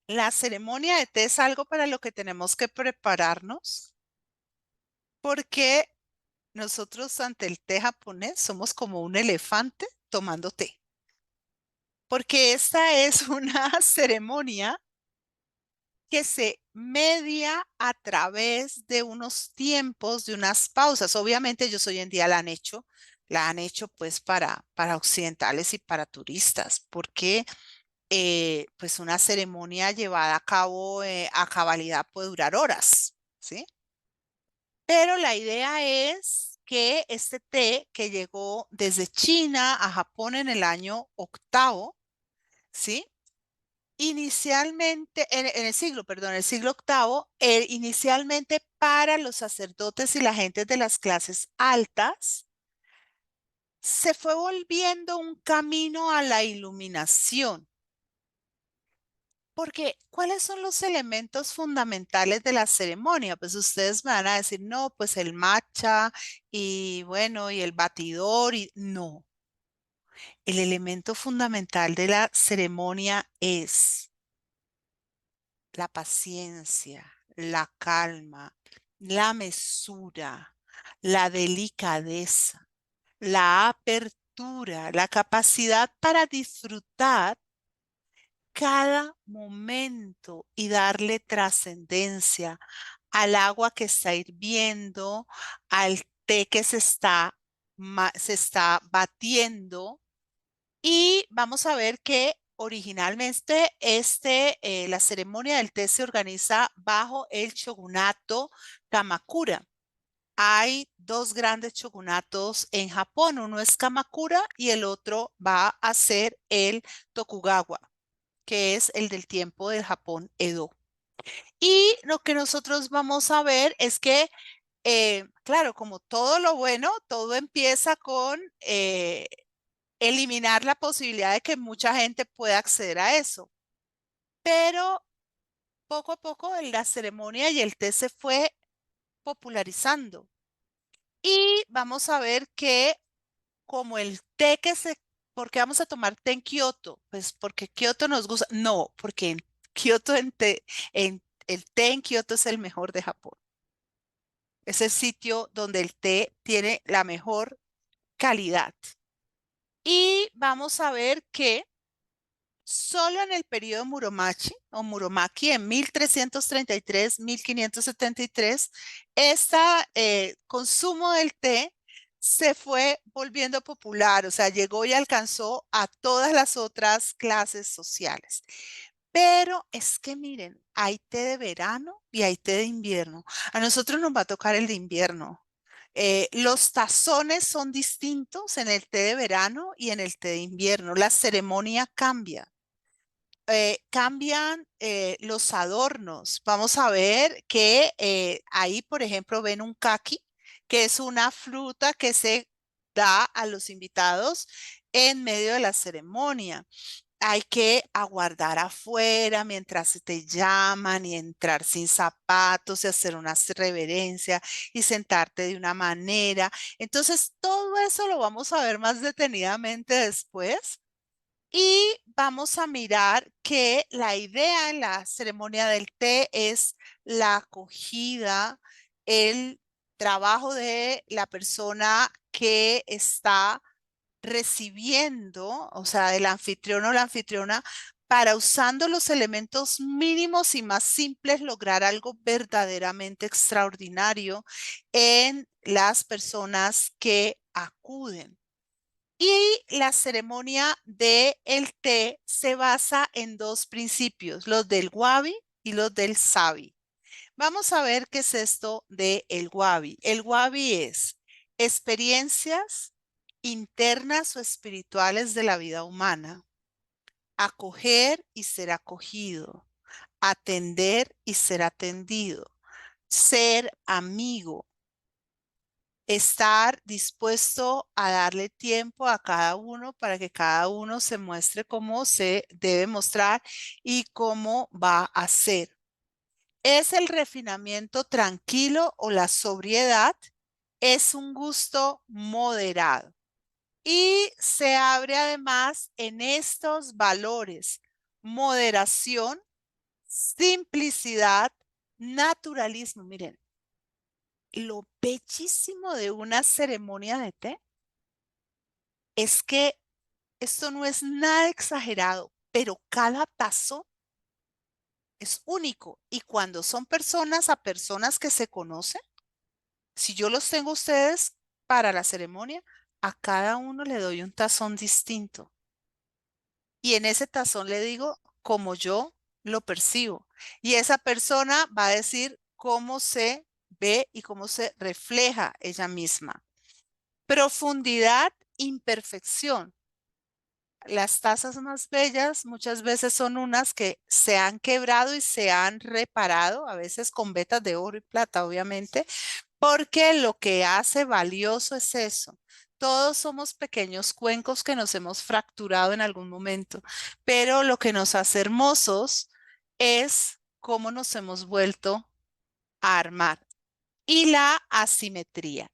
La ceremonia de té es algo para lo que tenemos que prepararnos porque nosotros ante el té japonés somos como un elefante tomando té, porque esta es una ceremonia que se media a través de unos tiempos, de unas pausas. Obviamente ellos hoy en día la han hecho pues para occidentales y para turistas, porque pues una ceremonia llevada a cabo a cabalidad puede durar horas, ¿sí? Pero la idea es que este té que llegó desde China a Japón en el año octavo, ¿sí? Inicialmente, en el siglo, perdón, el siglo octavo, inicialmente para los sacerdotes y la gente de las clases altas, se fue volviendo un camino a la iluminación. Porque, ¿cuáles son los elementos fundamentales de la ceremonia? Pues ustedes me van a decir, no, pues el matcha y bueno, y el batidor y no. El elemento fundamental de la ceremonia es la paciencia, la calma, la mesura, la delicadeza, la apertura, la capacidad para disfrutar cada momento y darle trascendencia al agua que está hirviendo, al té que se está batiendo. Y vamos a ver que originalmente la ceremonia del té se organiza bajo el shogunato Kamakura. Hay 2 grandes shogunatos en Japón, uno es Kamakura y el otro va a ser el Tokugawa, que es el del tiempo del Japón Edo. Y lo que nosotros vamos a ver es que, claro, como todo lo bueno, todo empieza con eliminar la posibilidad de que mucha gente pueda acceder a eso. Pero poco a poco la ceremonia y el té se fue popularizando. Y vamos a ver que como el té ¿por qué vamos a tomar té en Kioto? Pues porque Kioto nos gusta. No, porque en Kioto el té en Kioto es el mejor de Japón. Es el sitio donde el té tiene la mejor calidad. Y vamos a ver que solo en el periodo Muromachi o Muromachi en 1333-1573, este consumo del té se fue volviendo popular, o sea, llegó y alcanzó a todas las otras clases sociales. Pero es que miren, hay té de verano y hay té de invierno. A nosotros nos va a tocar el de invierno. Los tazones son distintos en el té de verano y en el té de invierno. La ceremonia cambia. cambian los adornos. Vamos a ver que ahí, por ejemplo, ven un caqui, que es una fruta que se da a los invitados en medio de la ceremonia. Hay que aguardar afuera mientras te llaman y entrar sin zapatos y hacer una reverencia y sentarte de una manera. Entonces, todo eso lo vamos a ver más detenidamente después. Y vamos a mirar que la idea en la ceremonia del té es la acogida, el trabajo de la persona que está recibiendo, o sea, del anfitrión o la anfitriona, para usando los elementos mínimos y más simples lograr algo verdaderamente extraordinario en las personas que acuden. Y la ceremonia de el té se basa en dos principios, los del Wabi y los del Sabi. Vamos a ver qué es esto de el Wabi. El Wabi es experiencias internas o espirituales de la vida humana, acoger y ser acogido, atender y ser atendido, ser amigo, estar dispuesto a darle tiempo a cada uno para que cada uno se muestre cómo se debe mostrar y cómo va a ser. Es el refinamiento tranquilo o la sobriedad, es un gusto moderado y se abre además en estos valores: moderación, simplicidad, naturalismo. Miren, lo bellísimo de una ceremonia de té es que esto no es nada exagerado, pero cada tazón es único. Y cuando son personas a personas que se conocen, si yo los tengo a ustedes para la ceremonia, a cada uno le doy un tazón distinto. Y en ese tazón le digo como yo lo percibo. Y esa persona va a decir cómo se ve y cómo se refleja ella misma. Profundidad, imperfección. Las tazas más bellas muchas veces son unas que se han quebrado y se han reparado, a veces con vetas de oro y plata, obviamente, porque lo que hace valioso es eso. Todos somos pequeños cuencos que nos hemos fracturado en algún momento, pero lo que nos hace hermosos es cómo nos hemos vuelto a armar. Y la asimetría.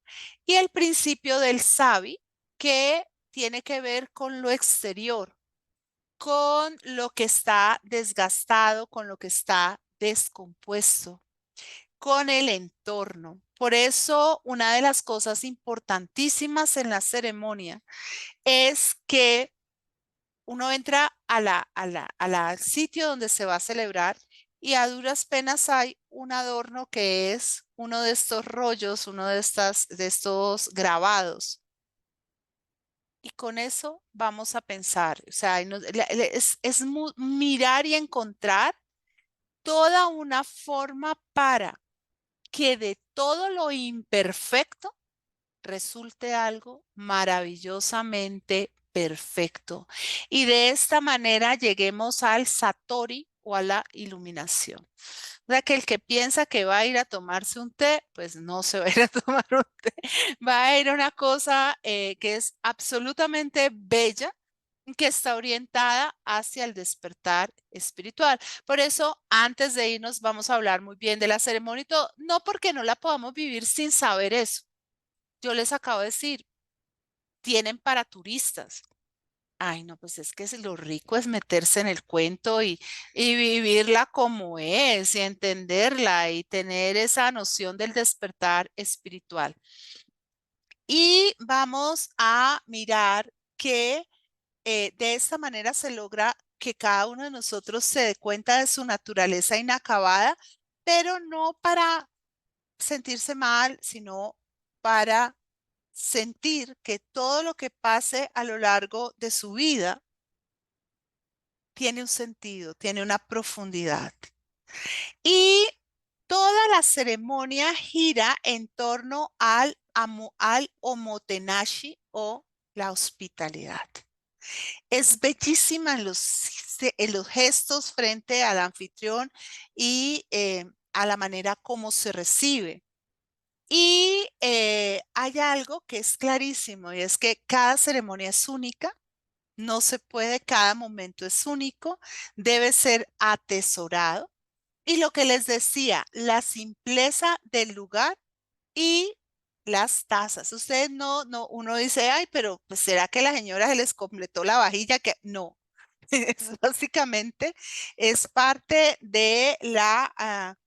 Y el principio del sabi, que tiene que ver con lo exterior, con lo que está desgastado, con lo que está descompuesto, con el entorno. Por eso, una de las cosas importantísimas en la ceremonia es que uno entra al sitio donde se va a celebrar y a duras penas hay un adorno que es uno de estos rollos, uno de estos grabados. Y con eso vamos a pensar, o sea, es mirar y encontrar toda una forma para que de todo lo imperfecto resulte algo maravillosamente perfecto. Y de esta manera lleguemos al Satori o a la iluminación. O sea, que el que piensa que va a ir a tomarse un té, pues no se va a ir a tomar un té. Va a ir a una cosa que es absolutamente bella, que está orientada hacia el despertar espiritual. Por eso, antes de irnos, vamos a hablar muy bien de la ceremonia y todo, no porque no la podamos vivir sin saber eso. Yo les acabo de decir, tienen para turistas. Ay, no, pues es que lo rico es meterse en el cuento y vivirla como es y entenderla y tener esa noción del despertar espiritual. Y vamos a mirar que de esta manera se logra que cada uno de nosotros se dé cuenta de su naturaleza inacabada, pero no para sentirse mal, sino para sentir que todo lo que pase a lo largo de su vida tiene un sentido, tiene una profundidad. Y toda la ceremonia gira en torno al omotenashi o la hospitalidad. Es bellísima en los en los gestos frente al anfitrión y a la manera como se recibe. Y hay algo que es clarísimo y es que cada ceremonia es única, no se puede, cada momento es único, debe ser atesorado. Y lo que les decía, la simpleza del lugar y las tazas. Ustedes uno dice, ay, pero pues, ¿será que la señora se les completó la vajilla? Que no, es básicamente es parte de la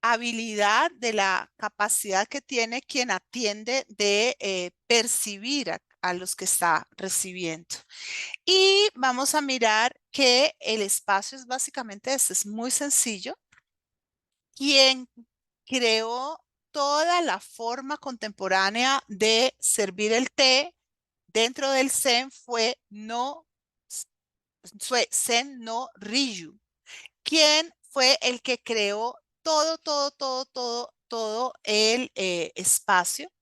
habilidad, de la capacidad que tiene quien atiende de percibir a los que está recibiendo. Y vamos a mirar que el espacio es básicamente este, es muy sencillo. Quien creó toda la forma contemporánea de servir el té dentro del Zen fue Zen no Ryu, quien fue el que creó todo el espacio,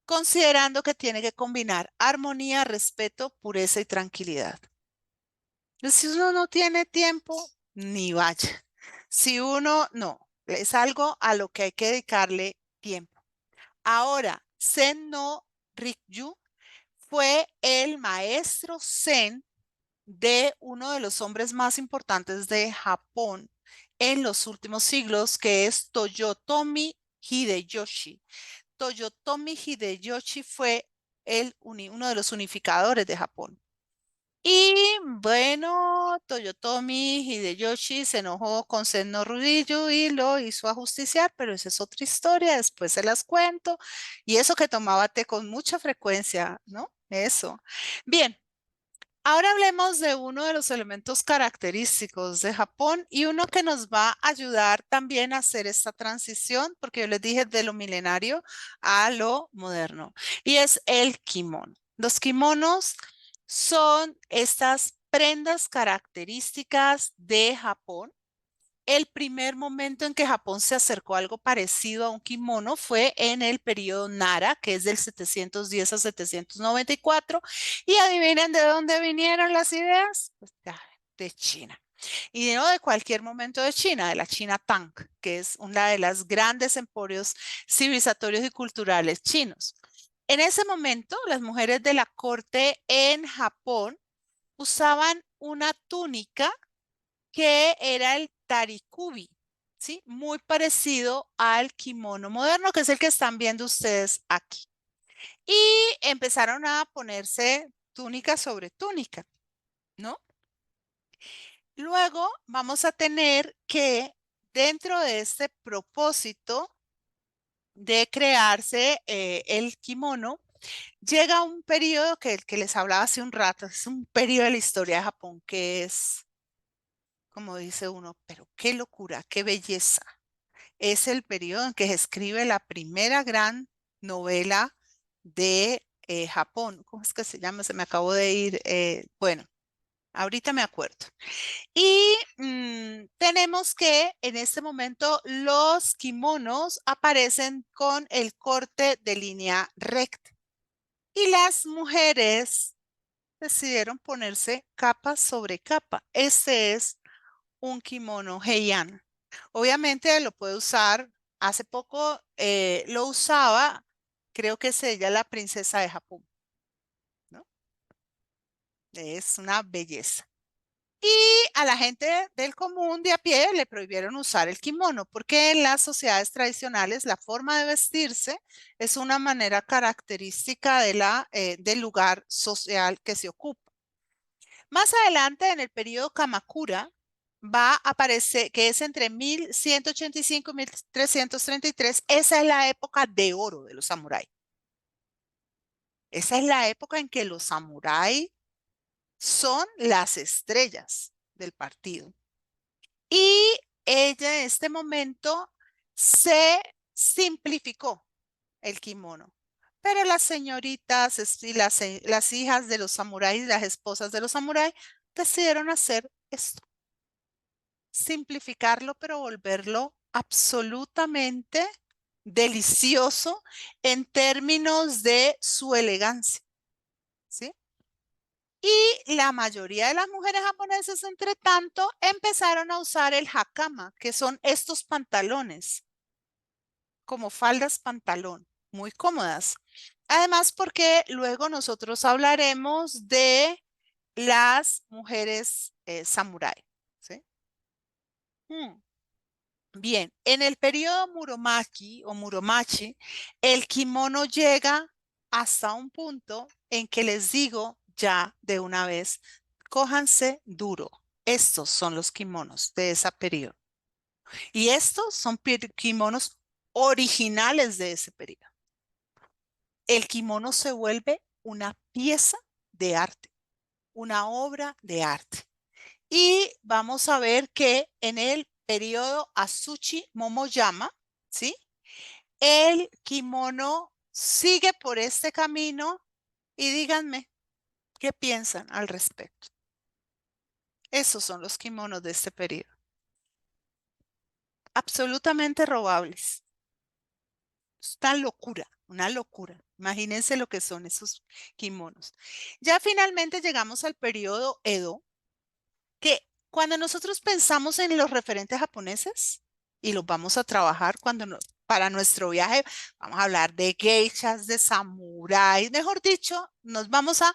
considerando que tiene que combinar armonía, respeto, pureza y tranquilidad. Si uno no tiene tiempo, ni vaya. Si uno no, es algo a lo que hay que dedicarle tiempo. Ahora, Zen no Rikyu fue el maestro Zen de uno de los hombres más importantes de Japón en los últimos siglos, que es Toyotomi Hideyoshi. Toyotomi Hideyoshi fue uno de los unificadores de Japón. Y bueno, Toyotomi Hideyoshi se enojó con Zen no Ryu y lo hizo ajusticiar, pero esa es otra historia, después se las cuento. Y eso que tomaba té con mucha frecuencia, ¿no? Eso. Bien, ahora hablemos de uno de los elementos característicos de Japón y uno que nos va a ayudar también a hacer esta transición, porque yo les dije de lo milenario a lo moderno, y es el kimono. Los kimonos son estas prendas características de Japón. El primer momento en que Japón se acercó a algo parecido a un kimono fue en el periodo Nara, que es del 710 a 794. Y adivinen de dónde vinieron las ideas. Pues ya, de China. Y no de cualquier momento de China, de la China Tang, que es una de las grandes emporios civilizatorios y culturales chinos. En ese momento, las mujeres de la corte en Japón usaban una túnica que era el tarikubi, ¿sí? Muy parecido al kimono moderno, que es el que están viendo ustedes aquí. Y empezaron a ponerse túnica sobre túnica, ¿no? Luego vamos a tener que dentro de este propósito de crearse el kimono, llega un periodo que les hablaba hace un rato, es un periodo de la historia de Japón que es, como dice uno, pero qué locura, qué belleza. Es el periodo en que se escribe la primera gran novela de Japón. ¿Cómo es que se llama? Se me acabó de ir. Bueno, ahorita me acuerdo. Y tenemos que en este momento los kimonos aparecen con el corte de línea recta. Y las mujeres decidieron ponerse capa sobre capa. Este es un kimono heian. Obviamente lo puede usar. Hace poco lo usaba, creo que es ella la princesa de Japón, ¿no? Es una belleza. Y a la gente del común de a pie le prohibieron usar el kimono porque en las sociedades tradicionales la forma de vestirse es una manera característica del lugar social que se ocupa. Más adelante, en el periodo Kamakura, va a aparecer, que es entre 1185 y 1333, esa es la época de oro de los samuráis. Esa es la época en que los samuráis son las estrellas del partido. Y ella en este momento se simplificó el kimono. Pero las señoritas y las hijas de los samuráis, las esposas de los samuráis, decidieron hacer esto, simplificarlo, pero volverlo absolutamente delicioso en términos de su elegancia, ¿sí? Y la mayoría de las mujeres japonesas, entre tanto, empezaron a usar el hakama, que son estos pantalones, como faldas pantalón, muy cómodas. Además, porque luego nosotros hablaremos de las mujeres samurái, ¿sí? Mm. Bien, en el periodo Muromachi o Muromachi, el kimono llega hasta un punto en que les digo ya de una vez, cójanse duro. Estos son los kimonos de ese periodo. Y estos son kimonos originales de ese periodo. El kimono se vuelve una pieza de arte, una obra de arte. Y vamos a ver que en el periodo Asuchi Momoyama, ¿sí? El kimono sigue por este camino y díganme qué piensan al respecto. Esos son los kimonos de este periodo. Absolutamente robables. Es una locura, una locura. Imagínense lo que son esos kimonos. Ya finalmente llegamos al periodo Edo, que cuando nosotros pensamos en los referentes japoneses y los vamos a trabajar para nuestro viaje, vamos a hablar de geishas, de samuráis, mejor dicho, nos vamos a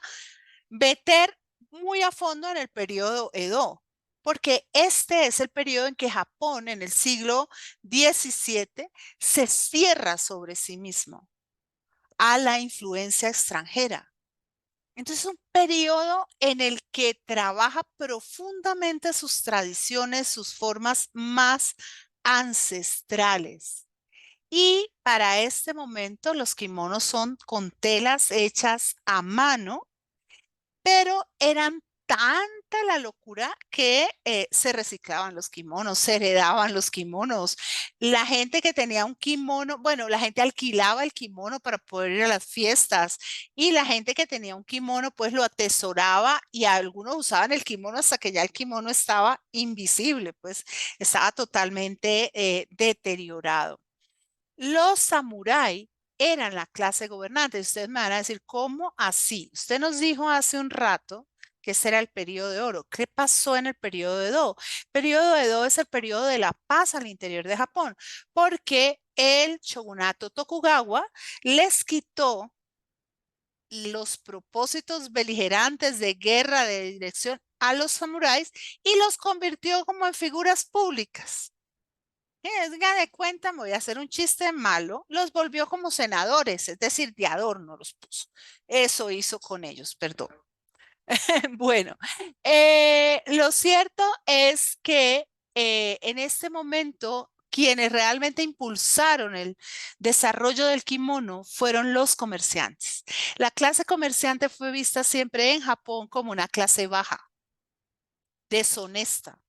meter muy a fondo en el periodo Edo, porque este es el periodo en que Japón en el siglo XVII se cierra sobre sí mismo a la influencia extranjera. Entonces es un periodo en el que trabaja profundamente sus tradiciones, sus formas más ancestrales. Y para este momento los kimonos son con telas hechas a mano, pero eran tanta la locura que se reciclaban los kimonos, se heredaban los kimonos. La gente que tenía un kimono, bueno, la gente alquilaba el kimono para poder ir a las fiestas y la gente que tenía un kimono pues lo atesoraba y algunos usaban el kimono hasta que ya el kimono estaba invisible, pues estaba totalmente deteriorado. Los samuráis eran la clase gobernante. Ustedes me van a decir, ¿cómo así? Usted nos dijo hace un rato que ese era el periodo de oro. ¿Qué pasó en el periodo de Edo? El periodo de Edo es el periodo de la paz al interior de Japón, porque el shogunato Tokugawa les quitó los propósitos beligerantes de guerra de dirección a los samuráis y los convirtió como en figuras públicas. Haga de cuenta, me voy a hacer un chiste malo, los volvió como senadores, es decir, de adorno los puso. Eso hizo con ellos, perdón. Bueno, lo cierto es que en este momento quienes realmente impulsaron el desarrollo del kimono fueron los comerciantes. La clase comerciante fue vista siempre en Japón como una clase baja, deshonesta.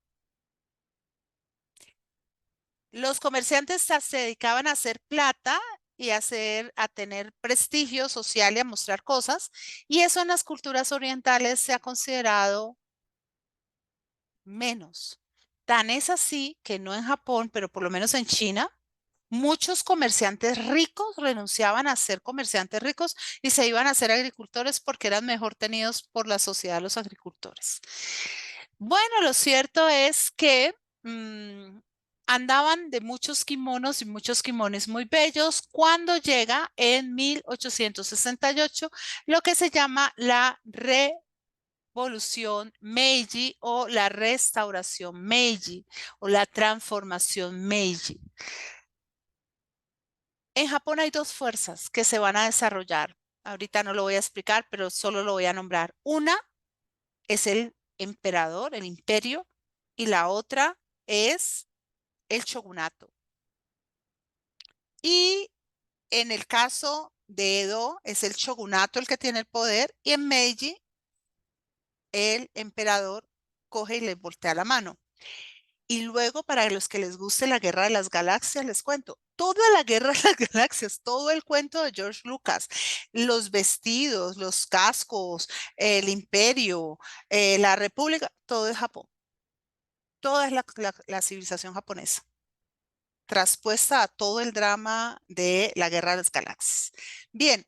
Los comerciantes se dedicaban a hacer plata y a tener prestigio social y a mostrar cosas, y eso en las culturas orientales se ha considerado menos. Tan es así que no en Japón, pero por lo menos en China, muchos comerciantes ricos renunciaban a ser comerciantes ricos y se iban a ser agricultores porque eran mejor tenidos por la sociedad los agricultores. Bueno, lo cierto es que andaban de muchos kimonos y muchos kimones muy bellos cuando llega en 1868 lo que se llama la revolución Meiji o la restauración Meiji o la transformación Meiji. En Japón hay dos fuerzas que se van a desarrollar. Ahorita no lo voy a explicar, pero solo lo voy a nombrar. Una es el emperador, el imperio, y la otra es el shogunato. Y en el caso de Edo es el shogunato el que tiene el poder y en Meiji el emperador coge y le voltea la mano. Y luego, para los que les guste la Guerra de las Galaxias, les cuento, toda la Guerra de las Galaxias, todo el cuento de George Lucas, los vestidos, los cascos, el imperio, la república, todo es Japón. Toda es la civilización japonesa, traspuesta a todo el drama de la Guerra de las Galaxias. Bien,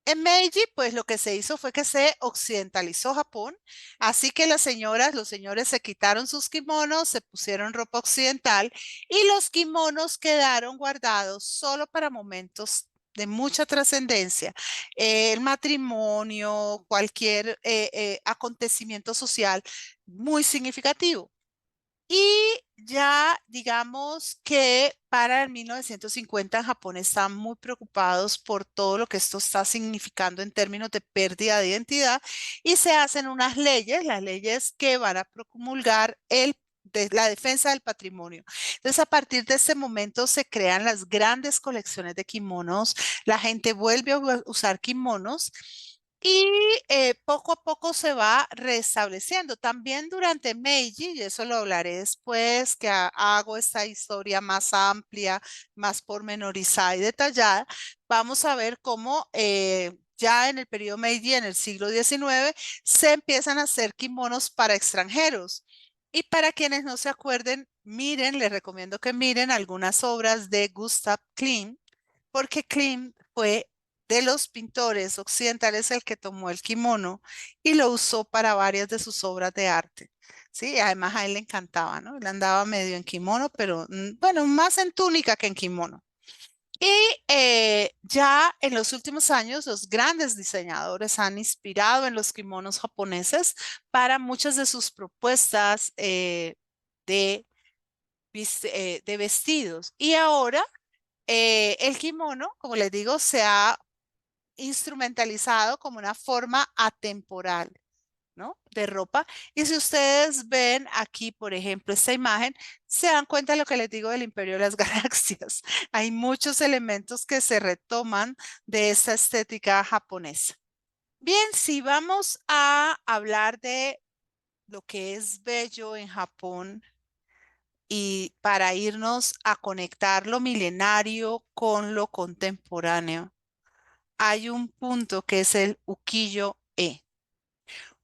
En Meiji, pues lo que se hizo fue que se occidentalizó Japón, así que las señoras, los señores se quitaron sus kimonos, se pusieron ropa occidental y los kimonos quedaron guardados solo para momentos de mucha trascendencia, el matrimonio, cualquier acontecimiento social muy significativo. Y ya digamos que para el 1950 en Japón están muy preocupados por todo lo que esto está significando en términos de pérdida de identidad y se hacen unas leyes, las leyes que van a promulgar la defensa del patrimonio. Entonces, a partir de ese momento se crean las grandes colecciones de kimonos, la gente vuelve a usar kimonos y poco a poco se va restableciendo. También durante Meiji, y eso lo hablaré después, que hago esta historia más amplia, más pormenorizada y detallada, vamos a ver cómo ya en el periodo Meiji, en el siglo XIX, se empiezan a hacer kimonos para extranjeros. Y para quienes no se acuerden, miren, les recomiendo que miren algunas obras de Gustav Klimt, porque Klimt fue de los pintores occidentales el que tomó el kimono y lo usó para varias de sus obras de arte. Sí, además a él le encantaba, ¿no? Él andaba medio en kimono, pero bueno, más en túnica que en kimono. Y ya en los últimos años, los grandes diseñadores han inspirado en los kimonos japoneses para muchas de sus propuestas de, de vestidos. Y ahora el kimono, como les digo, se ha instrumentalizado como una forma atemporal, ¿no? De ropa. Y si ustedes ven aquí, por ejemplo, esta imagen, se dan cuenta de lo que les digo del Imperio de las Galaxias. Hay muchos elementos que se retoman de esta estética japonesa. Bien, si vamos a hablar de lo que es bello en Japón y para irnos a conectar lo milenario con lo contemporáneo, hay un punto que es el ukiyo-e.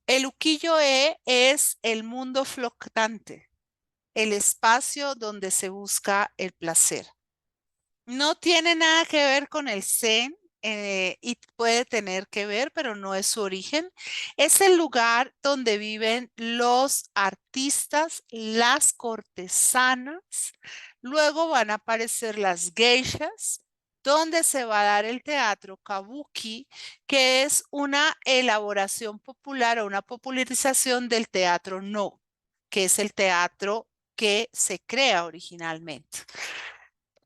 El ukiyo-e es el mundo flotante, el espacio donde se busca el placer. No tiene nada que ver con el zen y puede tener que ver, pero no es su origen. Es el lugar donde viven los artistas, las cortesanas. Luego van a aparecer las geishas, donde se va a dar el teatro kabuki, que es una elaboración popular o una popularización del teatro no, que es el teatro que se crea originalmente.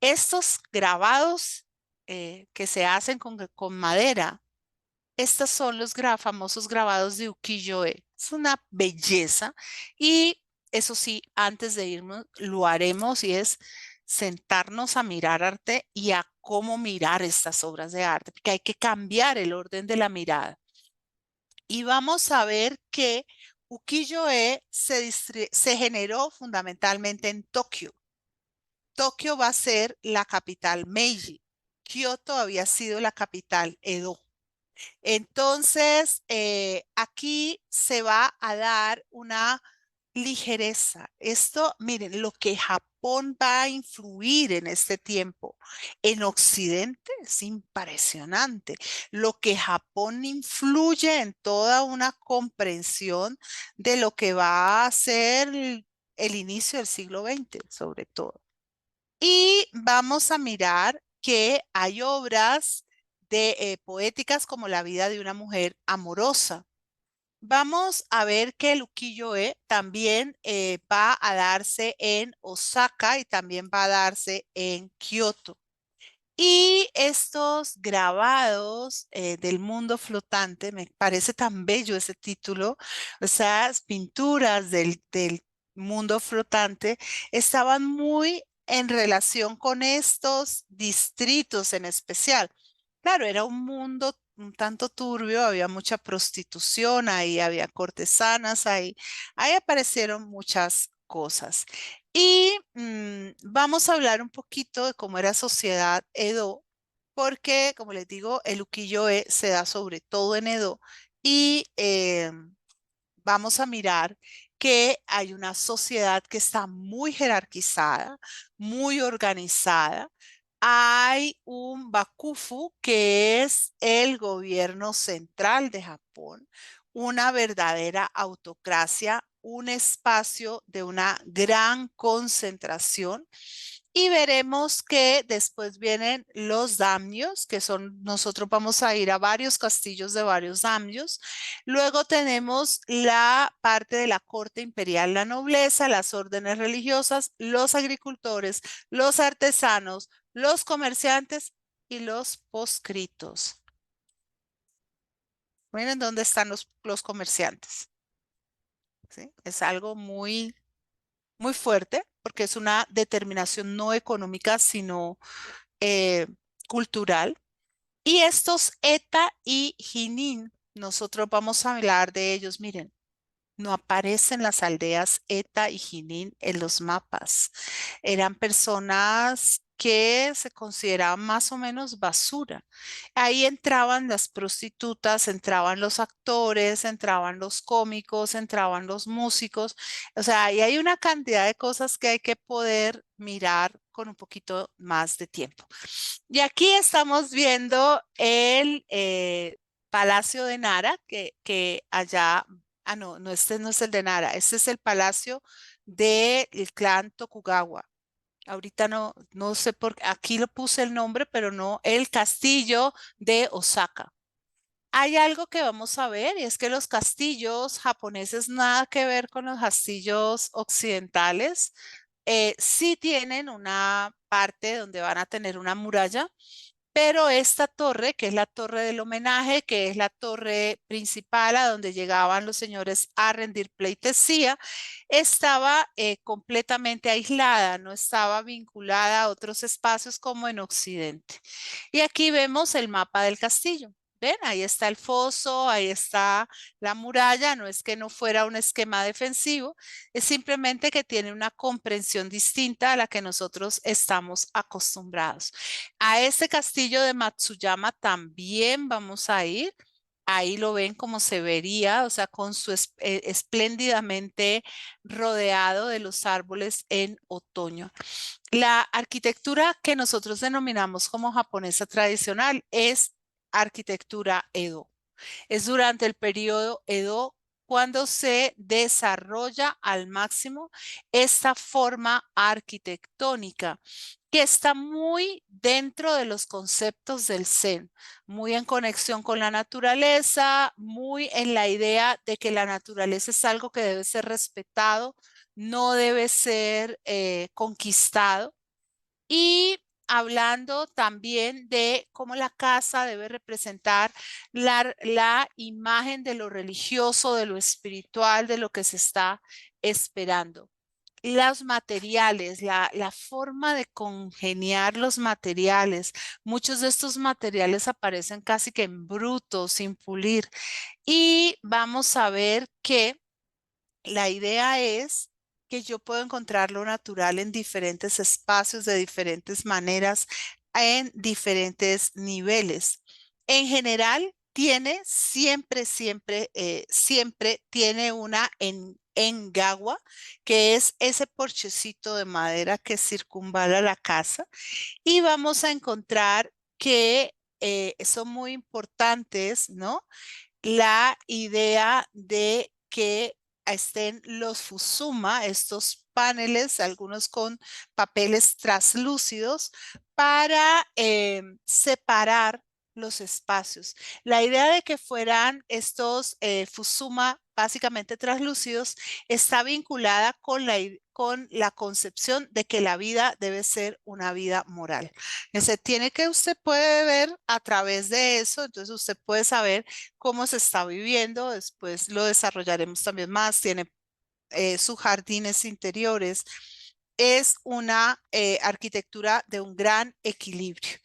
Estos grabados que se hacen con madera, estos son los famosos grabados de ukiyo-e. Es una belleza y eso sí, antes de irnos lo haremos y es sentarnos a mirar arte y a cómo mirar estas obras de arte, porque hay que cambiar el orden de la mirada. Y vamos a ver que ukiyo-e se generó fundamentalmente en Tokio. Tokio va a ser la capital Meiji. Kioto había sido la capital Edo. Entonces, aquí se va a dar una ligereza. Esto, miren, lo que Japón va a influir en este tiempo en Occidente es impresionante. Lo que Japón influye en toda una comprensión de lo que va a ser el inicio del siglo XX, sobre todo. Y vamos a mirar que hay obras de poéticas como La vida de una mujer amorosa. Vamos a ver que el ukiyo-e también va a darse en Osaka y también va a darse en Kioto. Y estos grabados del mundo flotante, me parece tan bello ese título, o sea, pinturas del mundo flotante, estaban muy en relación con estos distritos en especial. Claro, era un mundo un tanto turbio, había mucha prostitución ahí, había cortesanas ahí aparecieron muchas cosas. Y vamos a hablar un poquito de cómo era sociedad Edo, porque, como les digo, el ukiyo-e se da sobre todo en Edo y vamos a mirar que hay una sociedad que está muy jerarquizada, muy organizada. hay un Bakufu, que es el gobierno central de Japón, una verdadera autocracia, un espacio de una gran concentración. Y veremos que después vienen los daimyos, que son, nosotros vamos a ir a varios castillos de varios daimyos. Luego tenemos la parte de la corte imperial, la nobleza, las órdenes religiosas, los agricultores, los artesanos, los comerciantes y los poscritos. Miren dónde están los comerciantes. ¿Sí? Es algo muy, muy fuerte porque es una determinación no económica, sino eh, cultural. Y estos Eta y Jinin, nosotros vamos a hablar de ellos. Miren, no aparecen las aldeas Eta y Jinin en los mapas. Eran personas que se consideraban más o menos basura. Ahí entraban las prostitutas, entraban los actores, entraban los cómicos, entraban los músicos. O sea, ahí hay una cantidad de cosas que hay que poder mirar con un poquito más de tiempo. Y aquí estamos viendo el Palacio de Nara, que allá, no, no, este no es el de Nara, este es el palacio del clan Tokugawa. Ahorita no, no sé por qué, aquí lo puse el nombre, pero no, el castillo de Osaka. Hay algo que vamos a ver y es que los castillos japoneses nada que ver con los castillos occidentales. Sí tienen una parte donde van a tener una muralla, pero esta torre, que es la torre del homenaje, que es la torre principal a donde llegaban los señores a rendir pleitesía, estaba completamente aislada, no estaba vinculada a otros espacios como en Occidente. Y aquí vemos el mapa del castillo. ¿Ven? Ahí está el foso, ahí está la muralla. No es que no fuera un esquema defensivo, es simplemente que tiene una comprensión distinta a la que nosotros estamos acostumbrados. A este castillo de Matsuyama también vamos a ir. Ahí lo ven como se vería, o sea, con su espléndidamente rodeado de los árboles en otoño. La arquitectura que nosotros denominamos como japonesa tradicional es arquitectura Edo. Es durante el periodo Edo cuando se desarrolla al máximo esta forma arquitectónica que está muy dentro de los conceptos del Zen, muy en conexión con la naturaleza, muy en la idea de que la naturaleza es algo que debe ser respetado, no debe ser conquistado. Y hablando también de cómo la casa debe representar la imagen de lo religioso, de lo espiritual, de lo que se está esperando. Los materiales, la forma de congeniar los materiales. Muchos de estos materiales aparecen casi que en bruto, sin pulir. Y vamos a ver que la idea es que yo puedo encontrar lo natural en diferentes espacios, de diferentes maneras, en diferentes niveles. En general, tiene siempre tiene una engawa, que es ese porchecito de madera que circunvala la casa. Y vamos a encontrar que son muy importantes, ¿no? La idea de que estén los Fusuma, estos paneles, algunos con papeles translúcidos, para separar los espacios. La idea de que fueran estos Fusuma básicamente translúcidos está vinculada con la concepción de que la vida debe ser una vida moral. Se tiene que usted puede ver a través de eso, entonces usted puede saber cómo se está viviendo, después lo desarrollaremos también más, tiene sus jardines interiores, es una arquitectura de un gran equilibrio.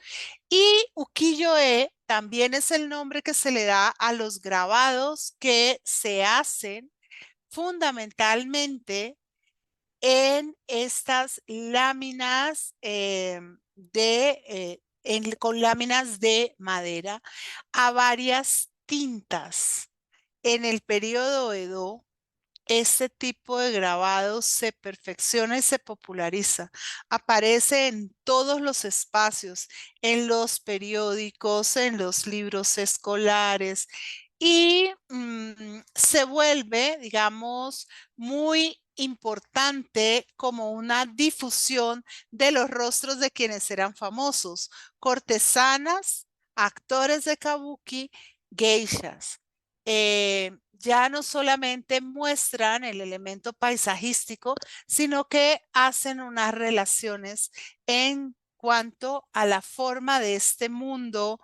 Y ukiyo-e también es el nombre que se le da a los grabados que se hacen fundamentalmente en estas láminas con láminas de madera a varias tintas. En el periodo Edo, este tipo de grabado se perfecciona y se populariza. Aparece en todos los espacios, en los periódicos, en los libros escolares y se vuelve, digamos, muy importante como una difusión de los rostros de quienes eran famosos, cortesanas, actores de kabuki, geishas. Ya no solamente muestran el elemento paisajístico, sino que hacen unas relaciones en cuanto a la forma de este mundo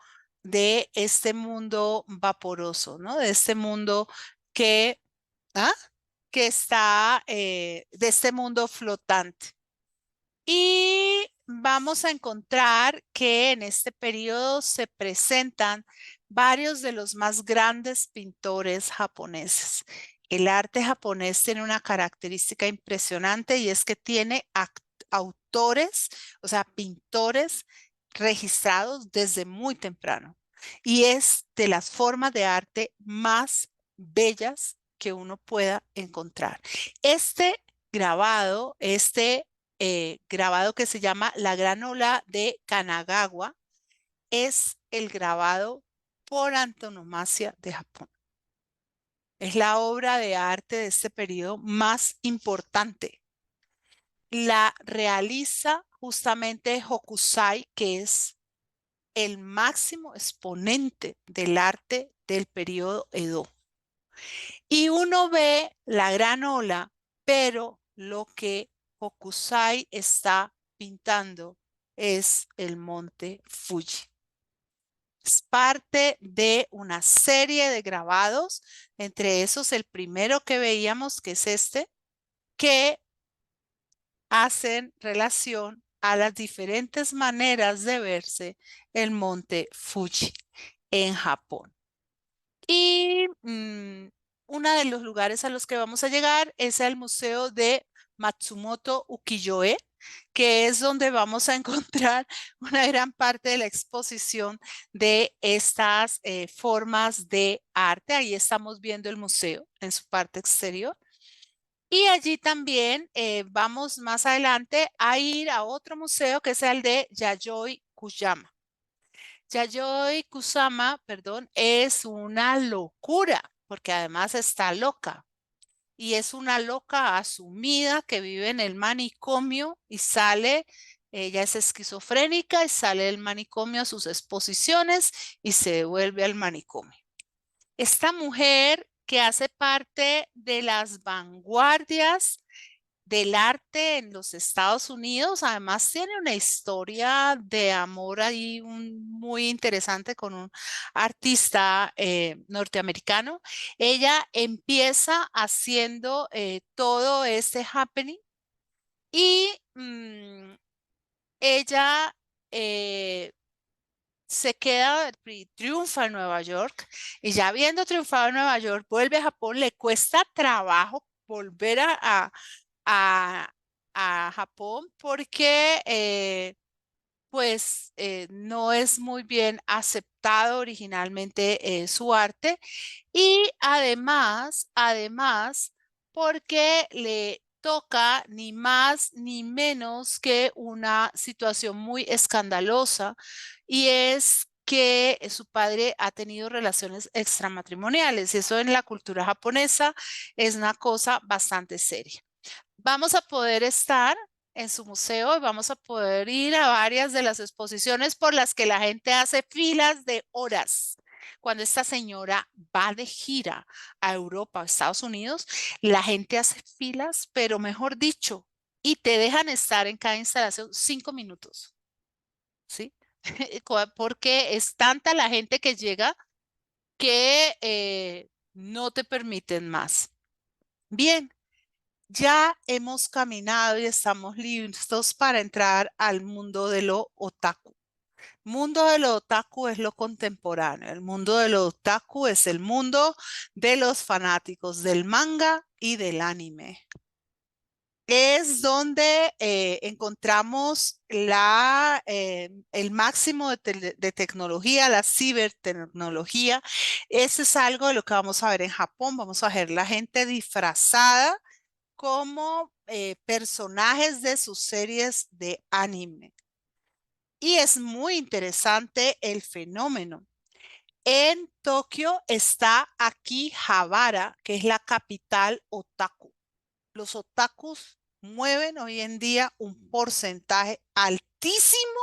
vaporoso, ¿no? De este mundo que, ¿ah? Que está, de este mundo flotante. Y vamos a encontrar que en este periodo se presentan varios de los más grandes pintores japoneses. El arte japonés tiene una característica impresionante y es que tiene autores, o sea, pintores registrados desde muy temprano. Y es de las formas de arte más bellas que uno pueda encontrar. Este grabado que se llama La Gran Ola de Kanagawa, es el grabado por antonomasia de Japón. Es la obra de arte de este periodo más importante. La realiza justamente Hokusai, que es el máximo exponente del arte del periodo Edo. Y uno ve la gran ola, pero lo que Hokusai está pintando es el monte Fuji. Es parte de una serie de grabados, entre esos el primero que veíamos, que es este, que hacen relación a las diferentes maneras de verse el monte Fuji en Japón. Y uno de los lugares a los que vamos a llegar es el Museo de Matsumoto Ukiyo-e, que es donde vamos a encontrar una gran parte de la exposición de estas formas de arte. Ahí estamos viendo el museo en su parte exterior. Y allí también vamos más adelante a ir a otro museo que es el de Yayoi Kusama. Yayoi Kusama, perdón, es una locura, porque además está loca. Y es una loca asumida que vive en el manicomio y sale, ella es esquizofrénica y sale del manicomio a sus exposiciones y se devuelve al manicomio. Esta mujer que hace parte de las vanguardias del arte en los Estados Unidos. Además, tiene una historia de amor ahí muy interesante con un artista norteamericano. Ella empieza haciendo todo este happening y ella se queda, triunfa en Nueva York y ya habiendo triunfado en Nueva York, vuelve a Japón, le cuesta trabajo volver a, a Japón porque no es muy bien aceptado originalmente su arte y además porque le toca ni más ni menos que una situación muy escandalosa y es que su padre ha tenido relaciones extramatrimoniales y eso en la cultura japonesa es una cosa bastante seria. Vamos a poder estar en su museo y vamos a poder ir a varias de las exposiciones por las que la gente hace filas de horas. Cuando esta señora va de gira a Europa o Estados Unidos, la gente hace filas, pero mejor dicho, y te dejan estar en cada instalación 5 minutos, ¿sí? Porque es tanta la gente que llega que no te permiten más. Bien, ya hemos caminado y estamos listos para entrar al mundo de lo otaku. Mundo de lo otaku es lo contemporáneo. El mundo de lo otaku es el mundo de los fanáticos del manga y del anime. es donde encontramos el máximo de tecnología, la cibertecnología. Eso es algo de lo que vamos a ver en Japón. Vamos a ver la gente disfrazada como personajes de sus series de anime. Y es muy interesante el fenómeno. En Tokio está Akihabara, que es la capital otaku. Los otakus mueven hoy en día un porcentaje altísimo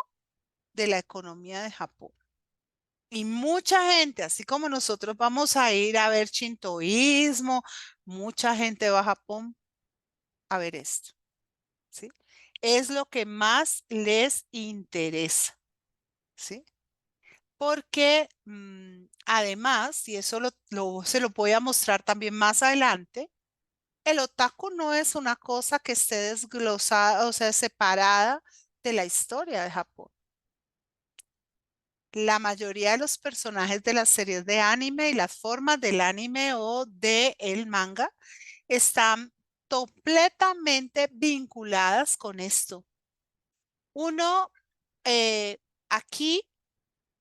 de la economía de Japón. Y mucha gente, así como nosotros vamos a ir a ver shintoísmo, mucha gente va a Japón a ver esto, ¿sí? Es lo que más les interesa, ¿sí? Porque además, y eso se lo voy a mostrar también más adelante, el otaku no es una cosa que esté desglosada, o sea, separada de la historia de Japón. La mayoría de los personajes de las series de anime y las formas del anime o del manga están completamente vinculadas con esto. Uno, aquí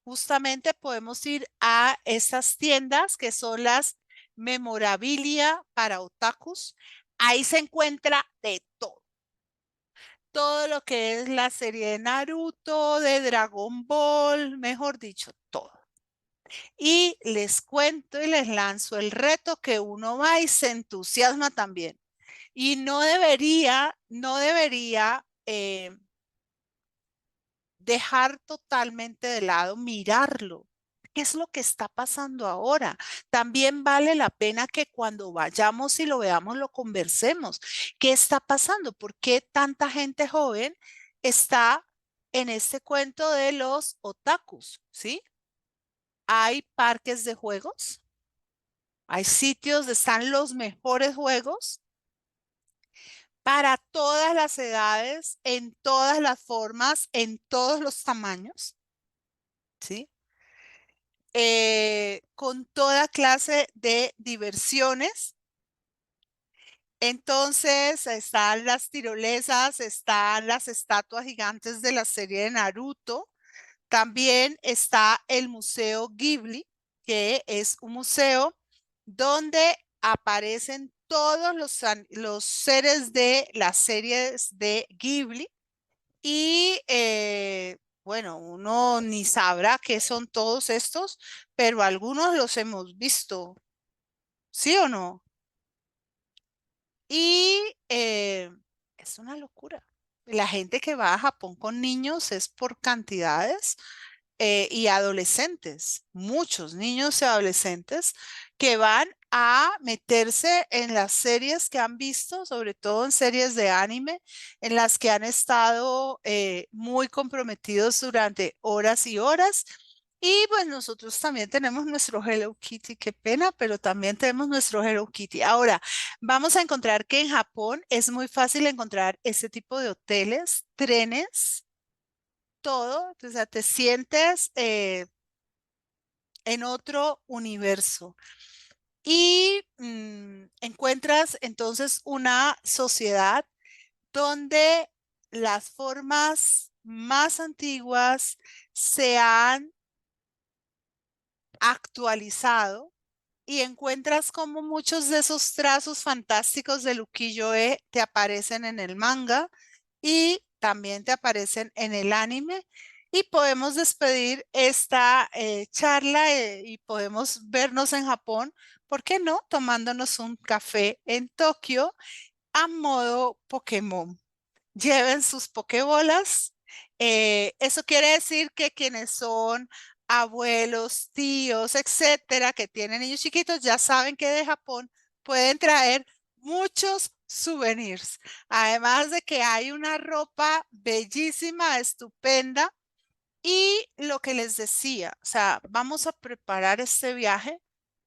justamente podemos ir a estas tiendas que son las memorabilia para otakus. Ahí se encuentra de todo. Todo lo que es la serie de Naruto, de Dragon Ball, mejor dicho, todo. Y les cuento y les lanzo el reto que uno va y se entusiasma también. Y no debería dejar totalmente de lado mirarlo. ¿Qué es lo que está pasando ahora? También vale la pena que cuando vayamos y lo veamos, lo conversemos. ¿Qué está pasando? ¿Por qué tanta gente joven está en este cuento de los otakus? ¿Sí? Hay parques de juegos, hay sitios donde están los mejores juegos para todas las edades, en todas las formas, en todos los tamaños. ¿Sí? Con toda clase de diversiones. Entonces están las tirolesas, están las estatuas gigantes de la serie de Naruto. También está el Museo Ghibli, que es un museo donde aparecen todos los seres de las series de Ghibli. Y bueno, uno ni sabrá qué son todos estos, pero algunos los hemos visto, ¿sí o no? Y es una locura. La gente que va a Japón con niños es por cantidades y adolescentes, muchos niños y adolescentes que van a meterse en las series que han visto, sobre todo en series de anime, en las que han estado muy comprometidos durante horas y horas. Y pues nosotros también tenemos nuestro Hello Kitty, qué pena, pero también tenemos nuestro Hello Kitty. Ahora, vamos a encontrar que en Japón es muy fácil encontrar este tipo de hoteles, trenes, todo, o sea, te sientes en otro universo y encuentras entonces una sociedad donde las formas más antiguas se han actualizado y encuentras como muchos de esos trazos fantásticos de ukiyo-e te aparecen en el manga y también te aparecen en el anime. Y podemos despedir esta charla y podemos vernos en Japón, ¿por qué no? Tomándonos un café en Tokio a modo Pokémon. Lleven sus pokebolas. Eso quiere decir que quienes son abuelos, tíos, etcétera, que tienen niños chiquitos, ya saben que de Japón pueden traer muchos souvenirs. Además de que hay una ropa bellísima, estupenda. Y lo que les decía, o sea, vamos a preparar este viaje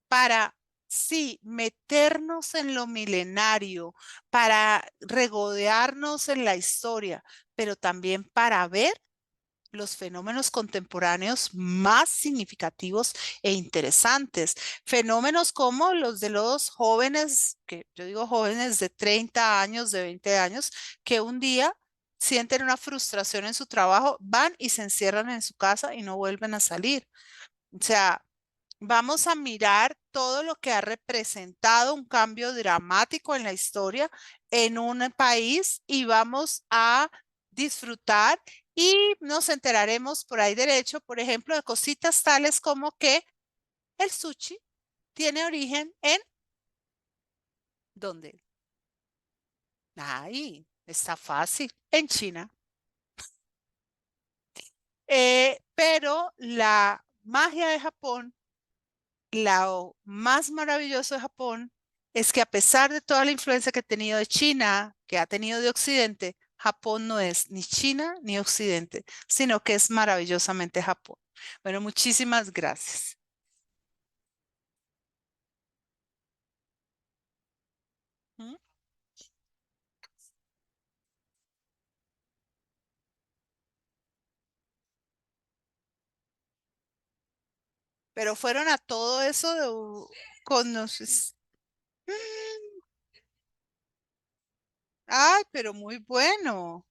para, sí, meternos en lo milenario, para regodearnos en la historia, pero también para ver los fenómenos contemporáneos más significativos e interesantes. Fenómenos como los de los jóvenes, que yo digo jóvenes de 30 años, de 20 años, que un día sienten una frustración en su trabajo, van y se encierran en su casa y no vuelven a salir. O sea, vamos a mirar todo lo que ha representado un cambio dramático en la historia en un país y vamos a disfrutar y nos enteraremos por ahí derecho, por ejemplo, de cositas tales como que el sushi tiene origen en ¿dónde? Ahí, está fácil, en China. Pero la magia de Japón, lo más maravilloso de Japón es que a pesar de toda la influencia que ha tenido de China, que ha tenido de Occidente, Japón no es ni China ni Occidente, sino que es maravillosamente Japón. Bueno, muchísimas gracias. ¿Mm? Pero fueron a todo eso de, con Mm, ay, pero muy bueno,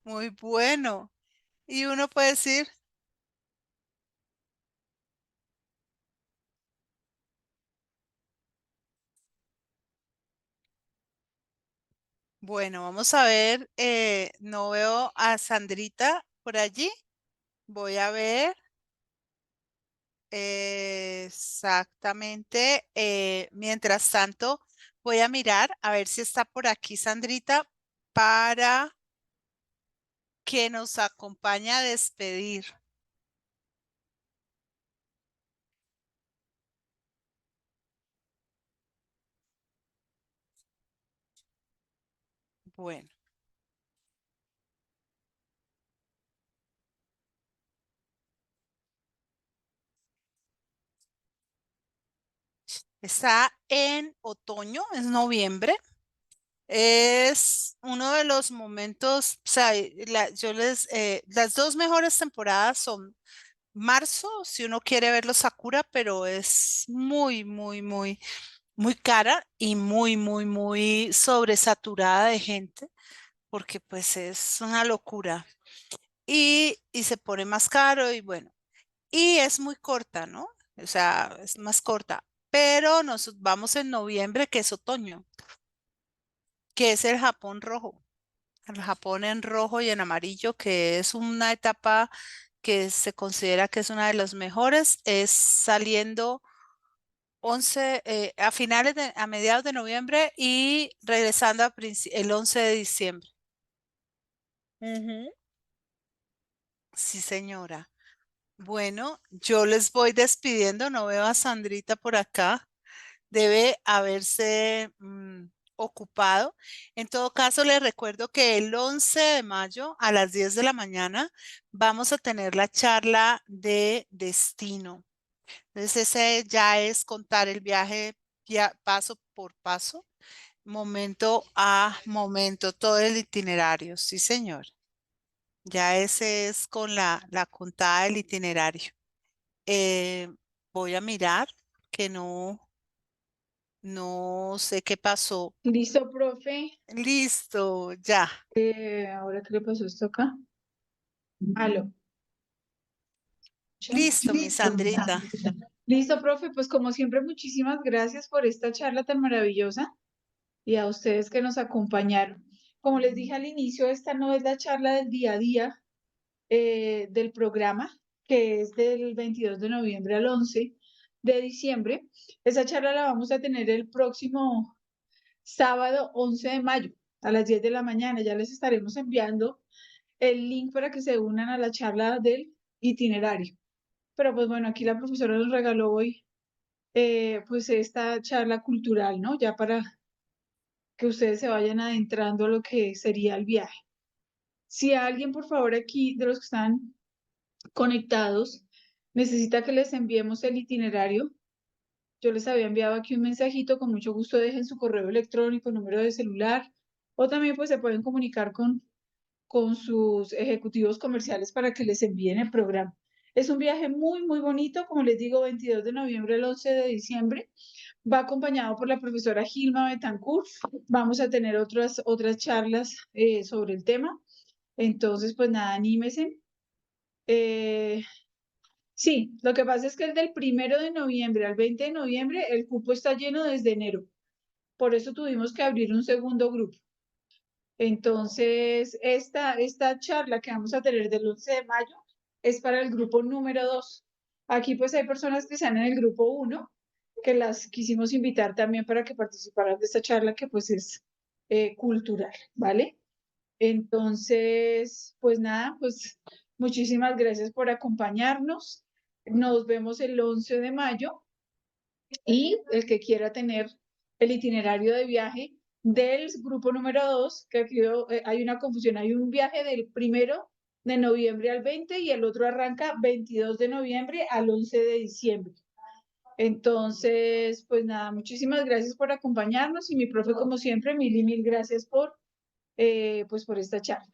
muy bueno. Y uno puede decir, bueno, vamos a ver, no veo a Sandrita por allí. Voy a ver exactamente. Mientras tanto, voy a mirar a ver si está por aquí Sandrita para que nos acompañe a despedir. Bueno, está en otoño, es noviembre. Es uno de los momentos, o sea, las dos mejores temporadas son marzo, si uno quiere ver los sakura, pero es muy, muy, muy, muy cara y muy, muy, muy sobresaturada de gente, porque pues es una locura. Y se pone más caro y bueno, y es muy corta, ¿no? O sea, es más corta, pero nos vamos en noviembre, que es otoño, que es el Japón rojo. El Japón en rojo y en amarillo, que es una etapa que se considera que es una de las mejores, es saliendo 11, a finales a mediados de noviembre y regresando el 11 de diciembre. Ujú. Sí, señora. Bueno, yo les voy despidiendo, no veo a Sandrita por acá. Debe haberse ocupado. En todo caso, les recuerdo que el 11 de mayo a las 10 de la mañana vamos a tener la charla de destino. Entonces, ese ya es contar el viaje paso por paso, momento a momento, todo el itinerario. Sí, señor. Ya ese es con la contada del itinerario. Eh, Voy a mirar que no sé qué pasó. Listo, profe. Listo, ya. Ahora, ¿qué le pasó esto acá? Aló. Listo, mi Listo, mi Sandrita. Sandrita. Listo, profe. Pues como siempre, muchísimas gracias por esta charla tan maravillosa y a ustedes que nos acompañaron. Como les dije al inicio, esta no es la charla del día a día del programa, que es del 22 de noviembre al 11 de diciembre. Esa charla la vamos a tener el próximo sábado 11 de mayo a las 10 de la mañana. Ya les estaremos enviando el link para que se unan a la charla del itinerario. Pero pues bueno, aquí la profesora nos regaló hoy pues esta charla cultural, ¿no? Ya para que ustedes se vayan adentrando a lo que sería el viaje. Si alguien, por favor, aquí de los que están conectados, necesita que les enviemos el itinerario. Yo les había enviado aquí un mensajito, con mucho gusto dejen su correo electrónico, número de celular, o también pues se pueden comunicar con con sus ejecutivos comerciales para que les envíen el programa. Es un viaje muy, muy bonito, como les digo, 22 de noviembre al 11 de diciembre. Va acompañado por la profesora Gilma Betancourt. Vamos a tener otras charlas sobre el tema. Entonces, pues nada, anímese. Sí, lo que pasa es que el del 1 de noviembre al 20 de noviembre, el cupo está lleno desde enero. Por eso tuvimos que abrir un segundo grupo. Entonces, esta charla que vamos a tener del 11 de mayo es para el grupo número 2. Aquí pues hay personas que están en el grupo 1, que las quisimos invitar también para que participaran de esta charla que pues es cultural, ¿vale? Entonces, pues nada, pues muchísimas gracias por acompañarnos. Nos vemos el 11 de mayo y el que quiera tener el itinerario de viaje del grupo número 2, que aquí hay una confusión, hay un viaje del 1 de noviembre al 20 y el otro arranca 22 de noviembre al 11 de diciembre. Entonces, pues nada, muchísimas gracias por acompañarnos y mi profe, como siempre, mil y mil gracias por esta charla.